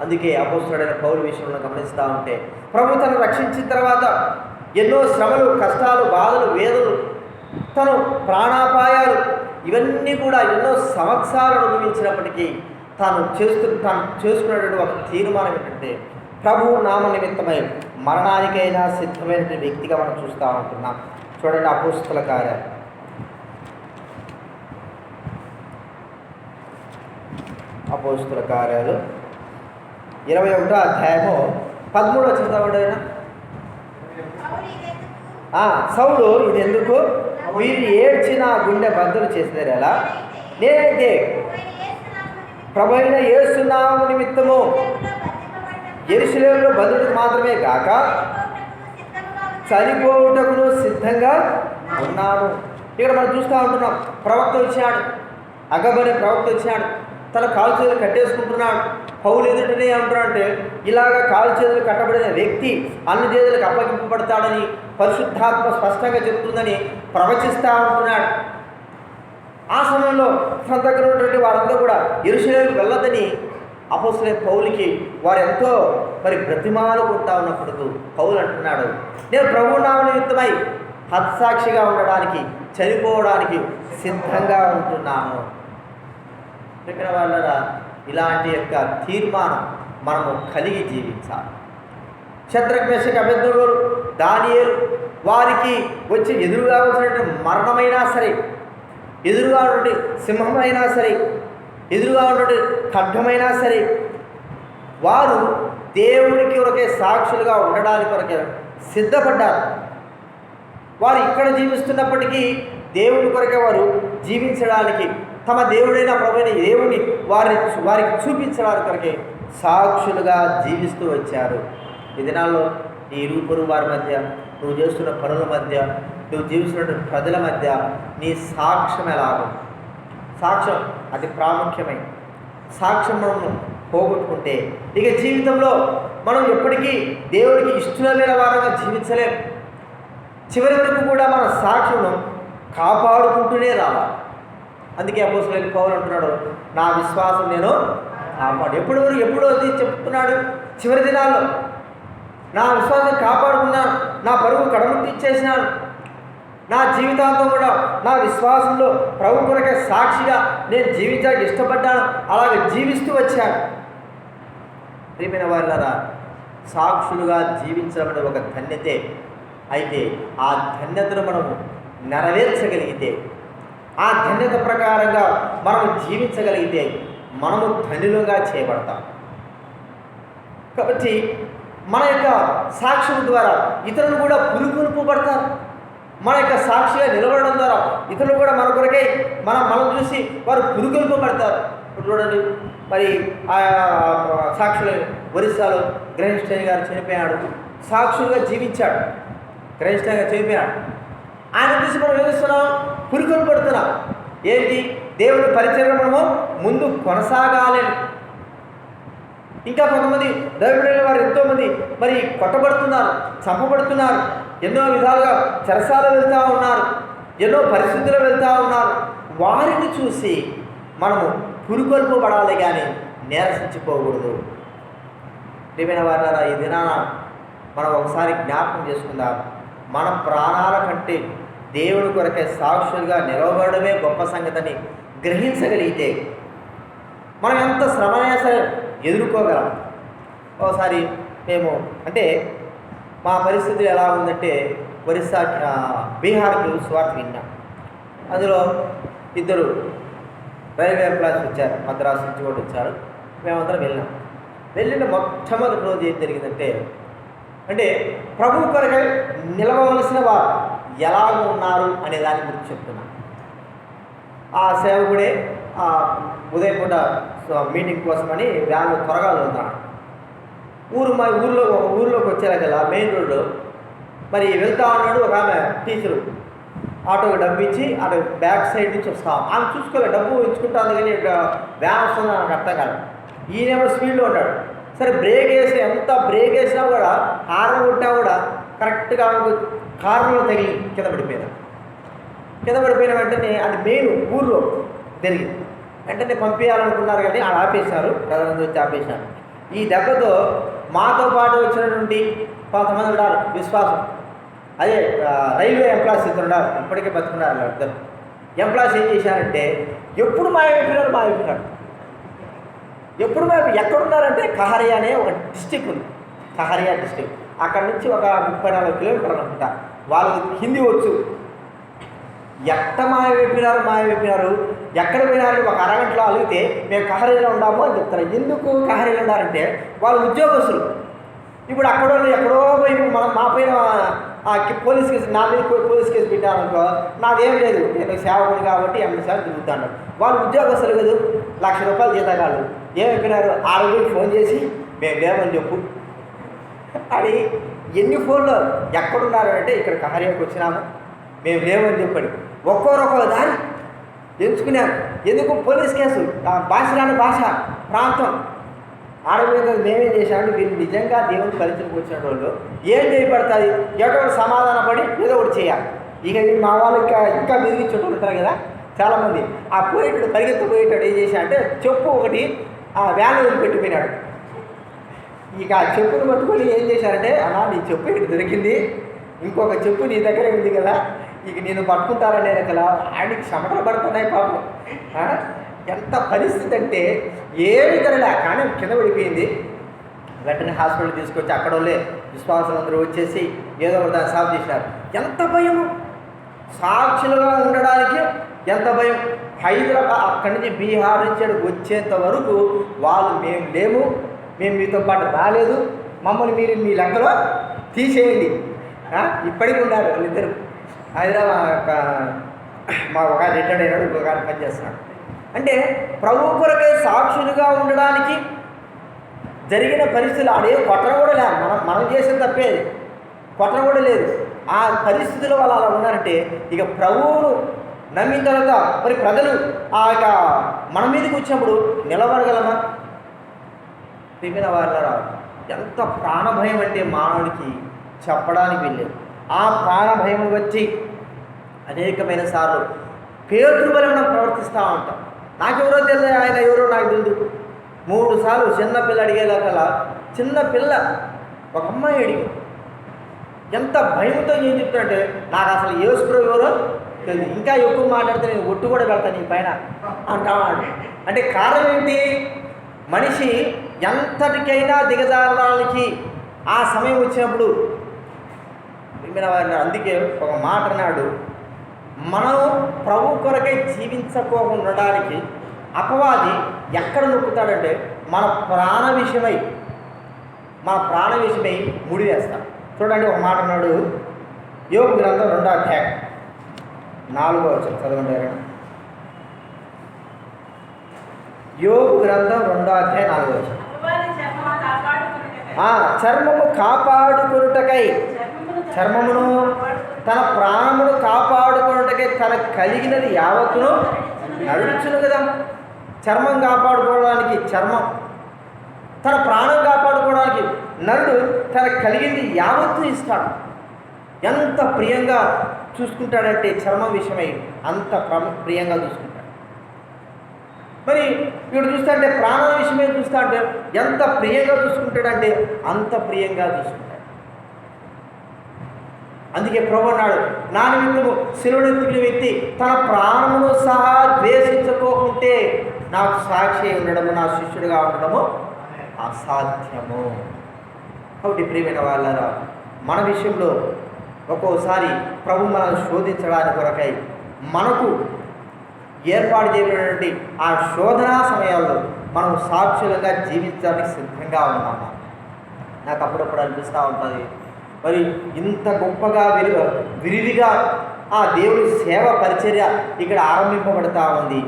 అందుకే అపోస్తలుడైన పౌలు విషయంలో గమనిస్తూ ఉంటే ప్రభు తను రక్షించిన తర్వాత ఎన్నో శ్రమలు, కష్టాలు, బాధలు, వేదనలు, తను ప్రాణాపాయాలు ఇవన్నీ కూడా ఎన్నో సంవత్సరాలు అనుభవించినప్పటికీ తాను చేసుకున్నటువంటి ఒక తీర్మానం ఏంటంటే ప్రభు నామ నిమిత్తమై మరణానికైనా సిద్ధమైన వ్యక్తిగా మనం చూస్తూ ఉంటున్నాం. చూడండి, అపోస్తల కార్యాలు 21వ అధ్యాయము 13వ వచనం చదవండి. సౌలు ఇది ఎందుకు వీరు ఏడ్చి నా గుండె బద్దలు చేసేది ఎలా? నేనైతే ప్రభు అయిన యేసు నామము నిమిత్తము యెరూషలేములో బంధువులకు మాత్రమే కాక చనిపోవుటకును సిద్ధంగా ఉన్నాను. ఇక్కడ మనం చూస్తూ ఉంటున్నాం. ప్రవక్త వచ్చాడు, అగబని ప్రవక్త వచ్చాడు, తన కాలు చేతులు కట్టేసుకుంటున్నాడు. పౌలు ఎదుటనే ఏమంటున్నాడు అంటే, ఇలాగ కాలు చేతులు కట్టబడిన వ్యక్తి అన్ని చేతులకు అప్పగింపబడతాడని పరిశుద్ధాత్మ స్పష్టంగా చెప్తుందని ప్రవచిస్తూ ఉంటున్నాడు. ఆ సమయంలో తన దగ్గర ఉన్నటువంటి వారందరూ కూడా యెరూషలేముకు వెళ్ళొద్దని అపోస్తలుడైన పౌలుకి వారు ఎంతో బ్రతిమాలుకుంటా ఉన్నప్పుడు పౌలు అంటున్నాడు, నేను ప్రభువు నామము నిమిత్తమై హత్సాక్షిగా ఉండడానికి, చనిపోవడానికి సిద్ధంగా ఉంటున్నాను. ఇక్కడ వాళ్ళ ఇలాంటి యొక్క తీర్మానం మనము కలిగి జీవించాలి. శద్రక్ మేషక్ అబేద్నెగోలు, దానియేలు వారికి వచ్చి ఎదురుగా వచ్చినటువంటి మరణమైనా సరే, ఎదురుగా ఉన్నటువంటి సింహమైనా సరే, ఎదురుగా ఉన్నటువంటి ఖడ్గమైనా సరే, వారు దేవునికి కొరకే సాక్షులుగా ఉండడానికి కొరకే సిద్ధపడ్డారు. వారు ఇక్కడ జీవిస్తున్నప్పటికీ దేవుని కొరకే వారు జీవించడానికి, తమ దేవుడైన ప్రభువైన దేవుని వారికి చూపించడానికి కొరకే సాక్షులుగా జీవిస్తూ వచ్చారు. ఈ దినాల్లో నీ ఇరుగు వారి మధ్య, నువ్వు చేస్తున్న పనుల మధ్య, నువ్వు జీవిస్తున్న ప్రజల మధ్య నీ సాక్ష్యం ఎలాగో, సాక్ష్యం అది ప్రాముఖ్యమైన సాక్ష్యం మనం పోగొట్టుకుంటే ఇక జీవితంలో మనం ఎప్పటికీ దేవుడికి ఇష్టమైన వారంగా జీవించలేం. చివరి వరకు కూడా మన సాక్ష్యం కాపాడుకుంటూనే రావాలి. అందుకే అపోస్తలుడైన పౌలు అంటున్నాడు, నా విశ్వాసం నేను కాపాడు. ఎప్పుడో అది చెప్తున్నాడు. చివరి దినాల్లో నా విశ్వాసం కాపాడుకున్నాను, నా పరువు కడముట్టి ఇచ్చేసినాను, నా జీవితాంతం కూడా నా విశ్వాసంలో ప్రభు కొరకే సాక్షిగా నేను జీవించడానికి ఇష్టపడ్డాను, అలాగే జీవిస్తూ వచ్చాను. ప్రియమైన వారులారా, సాక్షులుగా జీవించడం అనేది ఒక ధన్యతే. అయితే ఆ ధన్యతను మనము నెరవేర్చగలిగితే, ఆ ధన్యత ప్రకారంగా మనము జీవించగలిగితే మనము ధన్యులుగా చేయబడతాం. కాబట్టి మన యొక్క సాక్ష్యం ద్వారా ఇతరులు కూడా పురుకొల్పబడతారు. మన యొక్క సాక్షిగా నిలబడడం ద్వారా ఇతరులు కూడా మన కొరకై మనం చూసి వారు పురుకొల్పబడతారు. చూడండి, మరి ఆ సాక్షులు ఒరిస్సాలో గ్రహిష్ఠయ్య గారు చనిపోయాడు, సాక్షులుగా జీవించాడు, గ్రహిష్ఠయ్య చనిపోయాడు. ఆయన చూసి మనం ఏమిస్తున్నాం, పురుకొల్పడుతున్నాం. ఏంటి, దేవుని పరిచర్య మనము ముందు కొనసాగాలి. ఇంకా కొంతమంది దైవజనుల వారు ఎంతోమంది మరి కొట్టబడుతున్నారు, చంపబడుతున్నారు, ఎన్నో విధాలుగా చెరసాల వెళ్తూ ఉన్నారు, ఎన్నో పరిస్థితులు వెళ్తూ ఉన్నారు. వారిని చూసి మనము పురుకొల్పబడాలి కానీ నీరసించిపోకూడదు. ప్రియమైన వారులారా, ఈ దినాన మనం ఒకసారి జ్ఞాపకం చేసుకుందాం. మన ప్రాణాల కంటే దేవుడి కొరకే సాక్షులుగా నిలవబడమే గొప్ప సంగతిని గ్రహించగలిగితే మనం ఎంత శ్రమనైనా సరే ఎదుర్కోగలం. ఒకసారి మేము మా పరిస్థితి ఎలా ఉందంటే, ఒరిస్సా బీహార్కి స్వార్థ విన్నాం. అందులో ఇద్దరు రైల్వే ఎంప్లాయీస్ వచ్చారు, మద్రాసు నుంచి కూడా వచ్చారు. మేమందరం వెళ్ళిన మొట్టమొదటి రోజు ఏం జరిగిందంటే, ప్రభు కొరకై నిలవవలసిన వారు ఎలాగ ఉన్నారు అనే దాని గురించి చెప్తున్నాను. ఆ సేవకుడే ఉదయం పూట మీటింగ్ కోసమని వ్యాన్ త్వరగా వెళ్తున్నాడు. ఊరిలోకి వచ్చేలాగల మెయిన్ రోడ్లో మరి వెళ్తా ఉన్నాడు. ఒక ఆమె టీచరు ఆటోకి డబ్బు ఇచ్చి అటు బ్యాక్ సైడ్ నుంచి వస్తాం. ఆమె చూసుకోలేదు, డబ్బు ఇచ్చుకుంటాను కానీ వ్యాన్ వస్తుంది నాకు అర్థం కాదు. ఈయనేమో స్పీడ్లో ఉన్నాడు. సరే ఎంత బ్రేక్ వేసినా కూడా, హార్న్ కొట్టినా కూడా కరెక్ట్గా కారులో తగిలి కింద పడిపోయిన వెంటనే అది మెయిన్ ఊర్లో జరిగింది. వెంటనే పంపించాలనుకున్నారు కానీ ఆడ ఆపేశారు, ప్రధానంగా వచ్చి ఆపేశారు. ఈ దెబ్బతో మాతో పాటు వచ్చినటువంటి కొంతమంది ఉన్నారు విశ్వాసం, అదే రైల్వే ఎంప్లాయీస్ ఇద్దరు ఉన్నారు, ఇప్పటికే బతుకున్నారు. ఇద్దరు ఎంప్లాయీస్ ఏం చేశారంటే, ఎప్పుడు మాయమైపోయినారు. ఎప్పుడు ఎక్కడున్నారంటే కహరియా అనే ఒక డిస్టిక్ ఉంది, కహరియా డిస్టిక్. అక్కడి నుంచి ఒక 30-40 కిలోమీటర్లు అనుకుంటా. వాళ్ళకి హిందీ వచ్చు. మాయమైపోయినారు ఎక్కడ పోయినారని ఒక అరగంటలో అడిగితే మేము కహరీలో ఉన్నాము అని చెప్తారు. ఎందుకు కహరీలో ఉన్నారంటే వాళ్ళు ఉద్యోగస్తులు. ఇప్పుడు అక్కడ వాళ్ళు ఎక్కడో పోయి మా పైన పోలీస్ కేసు నా మీద పోలీస్ కేసు పెట్టారనుకో, నాదేం లేదు, నేను సేవకుడు కాబట్టి ఎన్నిసార్లు తిరుగుతాను. వాళ్ళు ఉద్యోగస్తులు కదా, ₹1,00,000 జీతగాళ్ళు ఏమైపోయినారు, 6 ఫోన్ చేసి మేము లేమని చెప్పు అని. ఎన్ని ఫోన్లు ఎక్కడున్నారు అంటే ఇక్కడ కార్యానికి వచ్చినాము, మేము లేమని చెప్పండి. ఒక్కొక్క దారి ఎంచుకున్నారు. ఎందుకు? పోలీస్ కేసు, భాష రాని భాష, ప్రాంతం ఆడపిల్ల. మేమేం చేశామంటే వీళ్ళు నిజంగా దేవుని పరిచయకు వచ్చిన వాళ్ళు ఏం చేయబడతాయి, ఏదో ఒకటి సమాధాన పడి ఏదో ఒకటి చేయాలి. ఇక మా వాళ్ళు ఇంకా బెదిరించుకుంటూ ఉంటారు కదా చాలామంది. ఆ పోయేటాడు పరిగెత్తిపోయేటాడు ఏం చేశా అంటే చెప్పు ఒకటి వ్యాన్ వదిలిపెట్టిపోయినాడు. ఇక ఆ చెప్పును పట్టుకొని ఏం చేశారంటే, అలా నీ చెప్పు ఇక్కడ దొరికింది, ఇంకొక చెప్పు నీ దగ్గర ఉంది కదా, ఇక నేను పట్టుకుంటారనే కదా. ఆయనకి చెమటలు పడుతున్నాయి పాపం. ఎంత పరిస్థితి అంటే ఏమి జరగలే, కానీ కింద పడిపోయింది. వెంటనే హాస్పిటల్ తీసుకొచ్చి అక్కడ వాళ్ళే విశ్వాసులందరూ వచ్చేసి ఏదో ఒక దాన్ని సాల్వ్ చేసినారు. ఎంత భయం, సాక్షులుగా ఉండడానికి ఎంత భయం. హైదరాబాద్ అక్కడి నుంచి బీహార్ నుంచి వచ్చేంత వరకు వాళ్ళు మేము లేము, మేము మీతో పాటు రాలేదు, మమ్మల్ని మీరు మీ లెక్కలో తీసేయండి. ఇప్పటికీ ఉన్నారు వాళ్ళిద్దరు. హైదరాబాద్ మా ఒక రిటైర్డ్ అయినాడు, ఇంకొక ఆయన పనిచేస్తున్నాడు. అంటే ప్రభు కొరకే సాక్షులుగా ఉండడానికి జరిగిన పరిస్థితులు ఆడే కొట్టడం కూడా లేదు. మనం చేసిన తప్పేది, కొట్టడం కూడా లేదు. ఆ పరిస్థితుల వల్ల అలా ఉన్నారంటే ఇక ప్రభువును నమ్మిన తర్వాత మరి ప్రజలు ఆ యొక్క మన మీదకి వచ్చినప్పుడు నిలబడగలమా? ప్రియమైన వారలారా, ఎంత ప్రాణభయం అంటే మానవుడికి చెప్పడానికి వెళ్ళేది. ఆ ప్రాణభయం వచ్చి అనేకమైన సార్లు పేతురు వల్ల మనం ప్రవర్తిస్తూ ఉంటాం. నాకెవరో తెలియదు, ఆయన ఎవరో నాకు తెలియదు. 3 సార్లు చిన్నపిల్ల అడిగేదాకలా, చిన్నపిల్ల ఒక అమ్మాయి అడిగి ఎంత భయంతో ఏం చెప్తానంటే నాకు అసలు యేసుప్రభు ఎవరో తెలియదు. ఇంకా ఎక్కువ మాట్లాడితే నేను ఒట్టు కూడా వెళ్తాను నీ పైన అంటాడు. అంటే కారణం ఏంటి? మనిషి ఎంతటికైనా దిగజారడానికి ఆ సమయం వచ్చినప్పుడు అందుకే ఒక మాట అన్నాడు, మనం ప్రభు కొరకై జీవించకోకుండా ఉండడానికి అపవాది ఎక్కడ నొక్కుతాడంటే మన ప్రాణ విషయమై ముడివేస్తాం. చూడండి, ఒక మాట అన్నాడు, యోబు గ్రంథం 2వ అధ్యాయం 4వ వచనం చదవండి. యోబు గ్రంథం 2వ అధ్యాయం 4వ వచనం. చర్మము కాపాడుకొనుటకై, చర్మమును తన ప్రాణమును కాపాడుకొనుటకై తనకు కలిగినది యావత్తును నడుచును కదా. చర్మం కాపాడుకోవడానికి చర్మం, తన ప్రాణం కాపాడుకోవడానికి నరుడు తనకు కలిగింది యావత్తు ఇస్తాడు. ఎంత ప్రియంగా చూసుకుంటాడంటే చర్మం విషయమై అంత ప్రియంగా చూసుకుంటాడు. మరి ఇప్పుడు చూస్తా అంటే ప్రాణం విషయమే చూస్తా అంటే ఎంత ప్రియంగా చూసుకుంటాడంటే అంత ప్రియంగా చూసుకుంటాడు. అందుకే ప్రభు అన్నాడు, నా నిమిత్తము శిలువనెత్తిన వ్యక్తి తన ప్రాణమును సహా ద్వేషించుకోకుంటే నాకు సాక్షి ఉండడము, నా శిష్యుడిగా ఉండడము అసాధ్యము. కాబట్టి ప్రియమైన వాళ్ళారా, మన విషయంలో ఒక్కోసారి ప్రభు మనల్ని శోధించడానికి కొరకై మనకు ఏర్పాటు చేయబడినటువంటి ఆ శోధనా సమయాల్లో మనం సాక్షులుగా జీవించడానికి సిద్ధంగా ఉన్నామా? నాకు అప్పుడప్పుడు అనిపిస్తూ ఉంటుంది, మరి ఇంత గొప్పగా విరివిగా ఆ దేవుడి సేవ పరిచర్య ఇక్కడ ఆరంభింపబడతా ఉంది.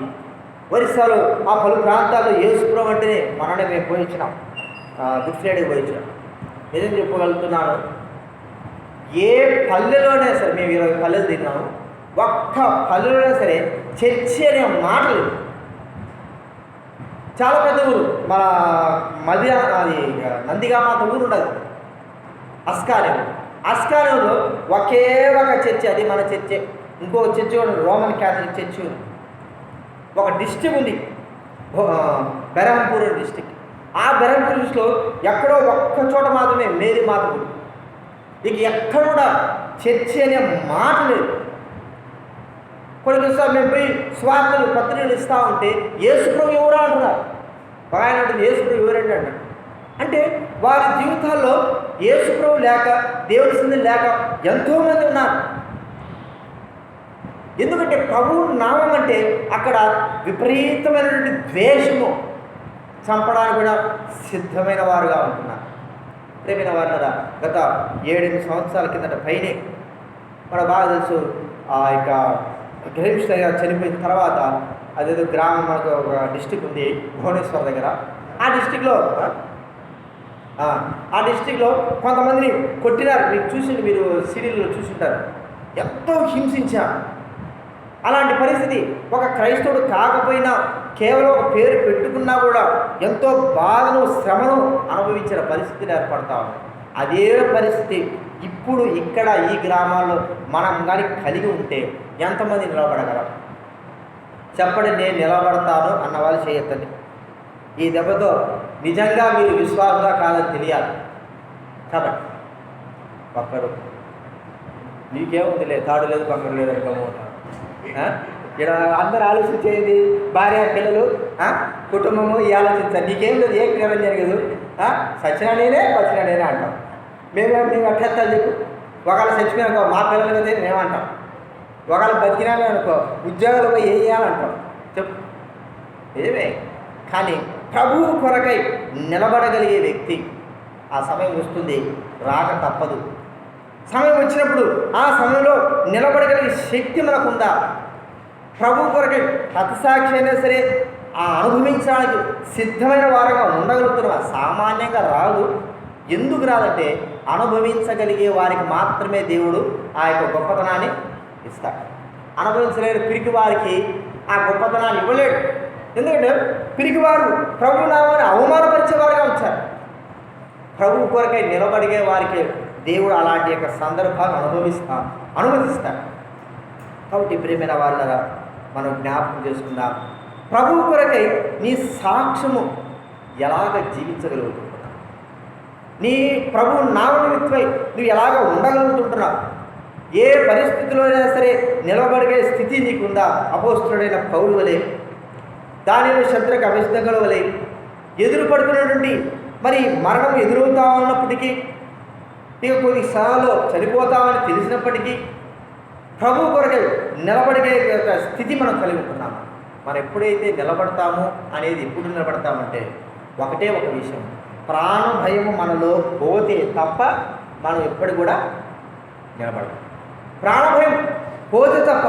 ఒరిస్సాలో ఆ పలు ప్రాంతాల్లో యేసుప్రభు అంటేనే మననే మేము పోయించినాం, గుడ్ ఫ్రైడే పోయించాం. నిజం చెప్పగలుగుతున్నాను, ఏ పల్లెలోనే సరే, మేము 20 పల్లెలు తిన్నాము, ఒక్క పల్లెలోనే సరే చర్చి అనే మాటలు. చాలా పెద్ద ఊరు, మన మధ్య అది నందిగామాత ఊరు ఉండదు, అస్కానంలో ఒకే ఒక చర్చి, అది మన చర్చే. ఇంకొక చర్చి కూడా రోమన్ క్యాథలిక్ చర్చి ఉంది. ఒక డిస్ట్రిక్ట్ ఉంది, బెరంపూర్ డిస్ట్రిక్ట్. ఆ బెరంపూర్ డిస్ట్రిక్ట్లో ఎక్కడో ఒక్క చోట మాత్రమే మేరీ మాత గుడి. ఇక ఎక్కడ కూడా చర్చి అనే మాట లేదు. కొన్నిసార్లు మేము పోయి స్వార్థలు పత్రికలు ఇస్తూ ఉంటే యేసుప్రభు ఎవరా అంటున్నారు. ఆయన అంటే యేసుప్రభు ఎవరండి అంటారు. అంటే వారి జీవితాల్లో యేసుప్రభు లేక, దేవుడి సన్నిధి లేక ఎంతోమంది ఉన్నారు. ఎందుకంటే ప్రభువు నామం అంటే అక్కడ విపరీతమైనటువంటి ద్వేషము, చంపడానికి కూడా సిద్ధమైన వారుగా ఉంటున్నారు. ప్రేమైన వారులారా, గత 7-8 సంవత్సరాల కిందట పైనే మనకు బాగా తెలుసు. ఆ యొక్క గ్రహించిన దగ్గర చనిపోయిన తర్వాత అదేదో గ్రామం, మనకు ఒక డిస్టిక్ ఉంది భువనేశ్వర్ దగ్గర. ఆ డిస్టిక్లో కొంతమందిని కొట్టినారు. మీరు సీరియల్లో చూసుంటారు. ఎంతో హింసించారు. అలాంటి పరిస్థితి ఒక క్రైస్తవుడు కాకపోయినా, కేవలం ఒక పేరు పెట్టుకున్నా కూడా ఎంతో బాధను, శ్రమను అనుభవించిన పరిస్థితులు ఏర్పడతా ఉన్నాయి. అదే పరిస్థితి ఇప్పుడు ఇక్కడ ఈ గ్రామాల్లో మనం కానీ కలిగి ఉంటే ఎంతమంది నిలబడగలం? చెప్పండి. నేను నిలబడతాను అన్న వాళ్ళు చేయొద్దండి. ఈ దెబ్బతో నిజంగా మీరు విశ్వాసంగా కాదని తెలియాలి. కాబట్టి ఒక్కరు నీకేముందిలే, తాడు లేదు పక్కన లేదు అనుకోమవుతారు. ఇక్కడ అందరు ఆలోచించేది భార్య, పిల్లలు, కుటుంబము, ఈ ఆలోచించారు. నీకేం లేదు, ఏ క్రియం జరగదు. సచ్చినా నేనే అంటాం. మేము అట్టేస్తా చెప్పు. ఒకవేళ చచ్చిపోయినాకో మా పిల్లలు కదా మేమంటాం. ఒకవేళ బతికినామే అనుకో ఉద్యోగాలు పోయి ఏం చేయాలంటాం చెప్పు. ఏమే కానీ ప్రభువు కొరకై నిలబడగలిగే వ్యక్తి ఆ సమయం వస్తుంది, రాక తప్పదు. సమయం వచ్చినప్పుడు ఆ సమయంలో నిలబడగలిగే శక్తి మనకుందా? ప్రభు కొరకై హతసాక్షి అయినా సరే ఆ అనుభవించడానికి సిద్ధమైన వారుగా ఉండగలుగుతున్నాం. సామాన్యంగా రాదు. ఎందుకు రాదంటే అనుభవించగలిగే వారికి మాత్రమే దేవుడు ఆ యొక్క గొప్పతనాన్ని ఇస్తాడు. అనుభవించలేని పిరికి వారికి ఆ గొప్పతనాన్ని ఇవ్వలేడు. ఎందుకంటే పిరికివారు ప్రభు నామాన్ని అవమానపరిచేవారుగా ఉంచారు. ప్రభు కొరకై నిలబడిగే వారికి దేవుడు అలాంటి యొక్క సందర్భాలు అనుమతిస్తాడు. కాబట్టి ప్రియమైన వాళ్ళరా, మనం జ్ఞాపకం చేసుకుందాం, ప్రభు కొరకై నీ సాక్ష్యము ఎలాగ జీవించగలుగుతున్నావు? నీ ప్రభు నామ నిమిత్తమై నువ్వు ఎలాగ ఉండగలుగుతుంటున్నావు? ఏ పరిస్థితిలో అయినా సరే నిలబడిగే స్థితి నీకుందా? అపోస్తుడైన పౌలు వలె, దానిలో శత్రుక అభిషేకల వలె ఎదురు పడుతున్నటువంటి మరి మరణం ఎదురవుతా ఉన్నప్పటికీ, ఇక కొన్ని స్థలాల్లో చనిపోతామని తెలిసినప్పటికీ ప్రభు కొరకై నిలబడిగే స్థితి మనం కలిగి ఉంటున్నాము. మనం ఎప్పుడైతే నిలబడతామో అనేది, ఎప్పుడు నిలబడతామంటే ఒకటే ఒక విషయం, ప్రాణ భయము మనలో పోతే తప్ప మనం ఎప్పుడు కూడా నిలబడము. ప్రాణభయం పోతే తప్ప.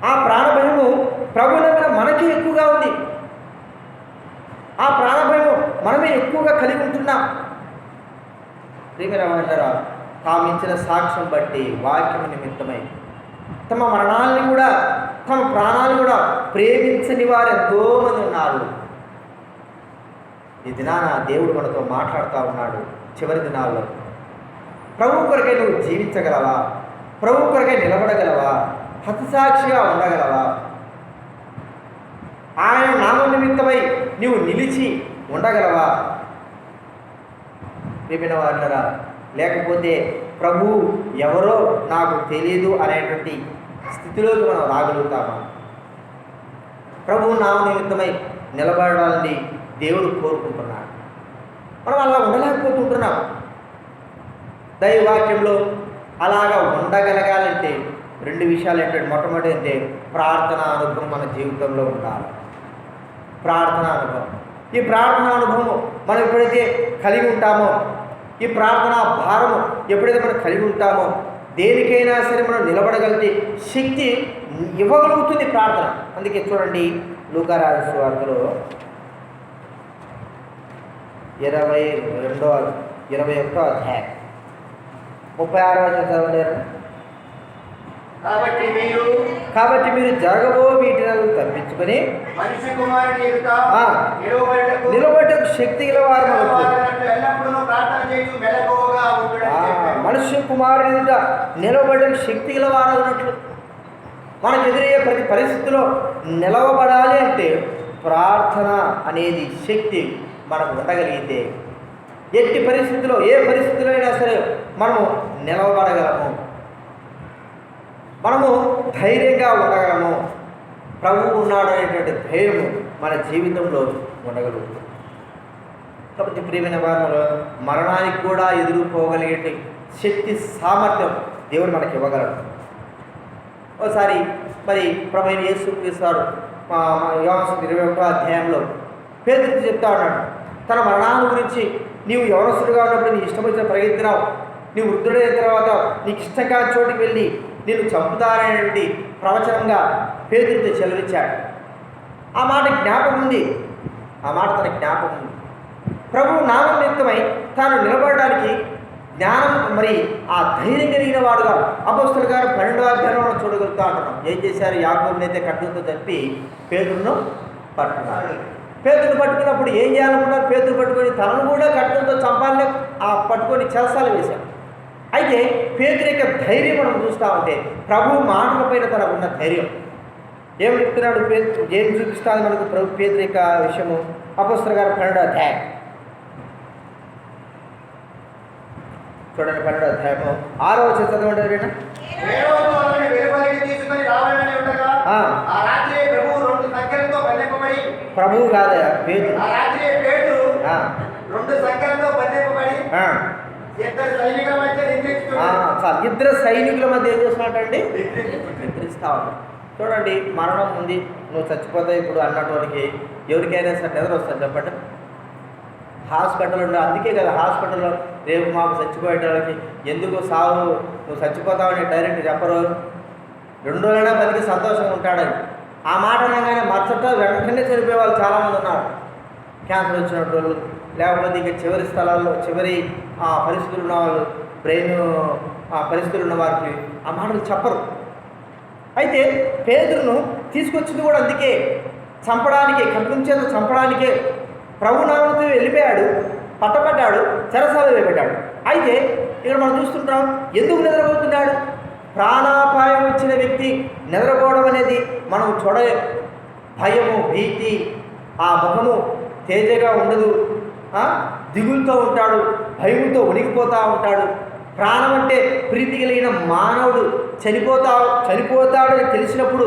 ఆ ప్రాణభయము ప్రభువుల మీద మనకే ఎక్కువగా ఉంది. ఆ ప్రాణభయము మనమే ఎక్కువగా కలిగి ఉంటున్నాం. ప్రియమైన తాము ఇచ్చిన సాక్ష్యం బట్టి వాక్యం నిమిత్తమై తమ మరణాలని కూడా, తమ ప్రాణాలను కూడా ప్రేమించని వారు ఎంతోమంది ఉన్నారు. ఈ దినాన దేవుడు మనతో మాట్లాడుతూ ఉన్నాడు. చివరి దినాల్లో ప్రభు కొరకై నువ్వు జీవించగలవా? ప్రభు కొరకై నిలబడగలవా? హతసాక్షిగా ఉండగలవా? ఆయన నామ నిమిత్తమై నీవు నిలిచి ఉండగలవా? ప్రియమైన వారులారా, లేకపోతే ప్రభు ఎవరో నాకు తెలియదు అనేటువంటి స్థితిలోకి మనం రాగలుగుతామా? ప్రభు నామ నిమిత్తమై నిలబడాలని దేవుడు కోరుకుంటున్నాడు. మనం అలా ఉండలేకపోతుంటున్నాం. దైవవాక్యంలో అలాగా ఉండగలగాలంటే 2 విషయాలు ఏంటంటే, మొట్టమొదటి అంటే ప్రార్థనా అనుభవం మన జీవితంలో ఉండాలి. ప్రార్థనా అనుభవం. ఈ ప్రార్థనా అనుభవం మనం ఎప్పుడైతే కలిగి ఉంటామో, ఈ ప్రార్థనా భారము ఎప్పుడైతే మనం కలిగి ఉంటామో, దేనికైనా సరే మనం నిలబడగలిగే శక్తి ఇవ్వగలుగుతుంది ప్రార్థన. అందుకే చూడండి, లూకా రాసిన సువార్తలో 21వ అధ్యాయం 36వ వచనం చదవలేరు? కాబట్టి మీరు జరగబో వీటిని తప్పించుకొని నిలబడటకు శక్తి గల వారు మనుష్య కుమారుని ఎదుట నిలబడటకు శక్తి గల వారు అన్నట్లు మనకు ఎదురయ్యే ప్రతి పరిస్థితిలో నిలవబడాలి అంటే ప్రార్థన అనేది శక్తి మనకు ఉండగలిగితే ఎట్టి పరిస్థితుల్లో, ఏ పరిస్థితిలో అయినా సరే మనము నిలవబడగలము, మనము ధైర్యంగా ఉండగలము. ప్రభువు ఉన్నాడు అనేటువంటి ధైర్యము మన జీవితంలో ఉండగలుగుతుంది. కాబట్టి ప్రియమైన వారు, మరణానికి కూడా ఎదుర్కోగలిగే శక్తి, సామర్థ్యం దేవుడు మనకి ఇవ్వగలడు. ఒకసారి మరి ప్రభువైన యేసుక్రీస్తు వారు యోహాను 21వ అధ్యాయంలో పేతురుతో చెప్తా ఉన్నాడు, తన మరణాన్ని గురించి, నీవు యవనస్తుడిగా ఉన్నప్పుడు నీ ఇష్టం వచ్చిన పరిగెత్తినావు, నీవు వృద్ధుడైన తర్వాత నీకు ఇష్టం కాని చోటుకి వెళ్ళి నిన్ను చంపుతారనేటువంటి ప్రవచనంగా పేతురుతో చెలవిచ్చాడు. ఆ మాట జ్ఞాపకం ఉంది, ఆ మాట తన జ్ఞాపకం ఉంది. ప్రభువు నామం నిమిత్తమై తాను నిలబడడానికి జ్ఞానం, మరి ఆ ధైర్యం కలిగిన వాడుగా అపోస్తలుల గారు 12వ అధ్యాయంలో చూడగలుగుతా అంటున్నాం. ఏం చేశారు? యాకోబుని అయితే ఖడ్గంతో చంపి పేతురును పట్టుకున్నారు. పేతురు పట్టుకున్నప్పుడు ఏం చేయాలనుకున్నారు? పేతురు పట్టుకొని తనను కూడా ఖడ్గంతో చంపాలని ఆ పట్టుకొని చెరసాల వేశారు. అయితే పేతురు యొక్క ధైర్యం మనం చూస్తూ ఉంటే ప్రభు మాటల పైన తనకున్న ధైర్యం ఏం చెప్తున్నాడు? ఏం చూపిస్తాను మనకు ప్రభు పేతురు యొక్క విషయము? అపోస్తలుల గారు 12వ అధ్యాయం చూడండి. 12వ అధ్యాయము 6వ వచనం చదవండి. ప్రభువు కాదయా, పేతురు. ఇద్దరు సైనికుల మధ్య ఏం చేస్తున్నట్టండి? నిద్రిస్తా ఉన్నాడు. చూడండి, మరణం ఉంది, నువ్వు చచ్చిపోతావు ఇప్పుడు అన్నటువంటి ఎవరికైనా సరే నిద్ర వస్తుంది చెప్పండి. హాస్పిటల్ ఉండే, అందుకే కదా హాస్పిటల్లో రేపు మాకు చచ్చిపోయేటానికి ఎందుకు సావు, నువ్వు చచ్చిపోతావని డైరెక్ట్ చెప్పరు. 2 రోజులైనా బతికి సంతోషంగా ఉంటాడని ఆ మాట అనగానే మరుసట వెంటనే చనిపోయే వాళ్ళు చాలామంది ఉన్నారు. క్యాన్సర్ వచ్చినట్టు వాళ్ళు, లేకపోతే ఇక చివరి స్థలాల్లో చివరి పరిస్థితులు ఉన్న వాళ్ళు, బ్రెయిన్ పరిస్థితులు ఉన్న వారికి ఆ మాటలు చెప్పరు. అయితే పేతురును తీసుకొచ్చింది కూడా అందుకే, చంపడానికే, ఖడ్గం చేత చంపడానికే. ప్రభునామంతో వెళ్ళిపోయాడు, పట్టబడ్డాడు, చెరసాల వేయబడ్డాడు. అయితే ఇక్కడ మనం చూస్తుంటాం, ఎందుకు నిద్రపోతున్నాడు? ప్రాణాపాయం వచ్చిన వ్యక్తి నిద్రపోవడం అనేది మనం చూడలేం. భయము, భీతి, ఆ ముఖము తేజగా ఉండదు, దిగులుతో ఉంటాడు, భయముతో ఉనికిపోతూ ఉంటాడు. ప్రాణం అంటే ప్రీతి కలిగిన మానవుడు చనిపోతాడని తెలిసినప్పుడు,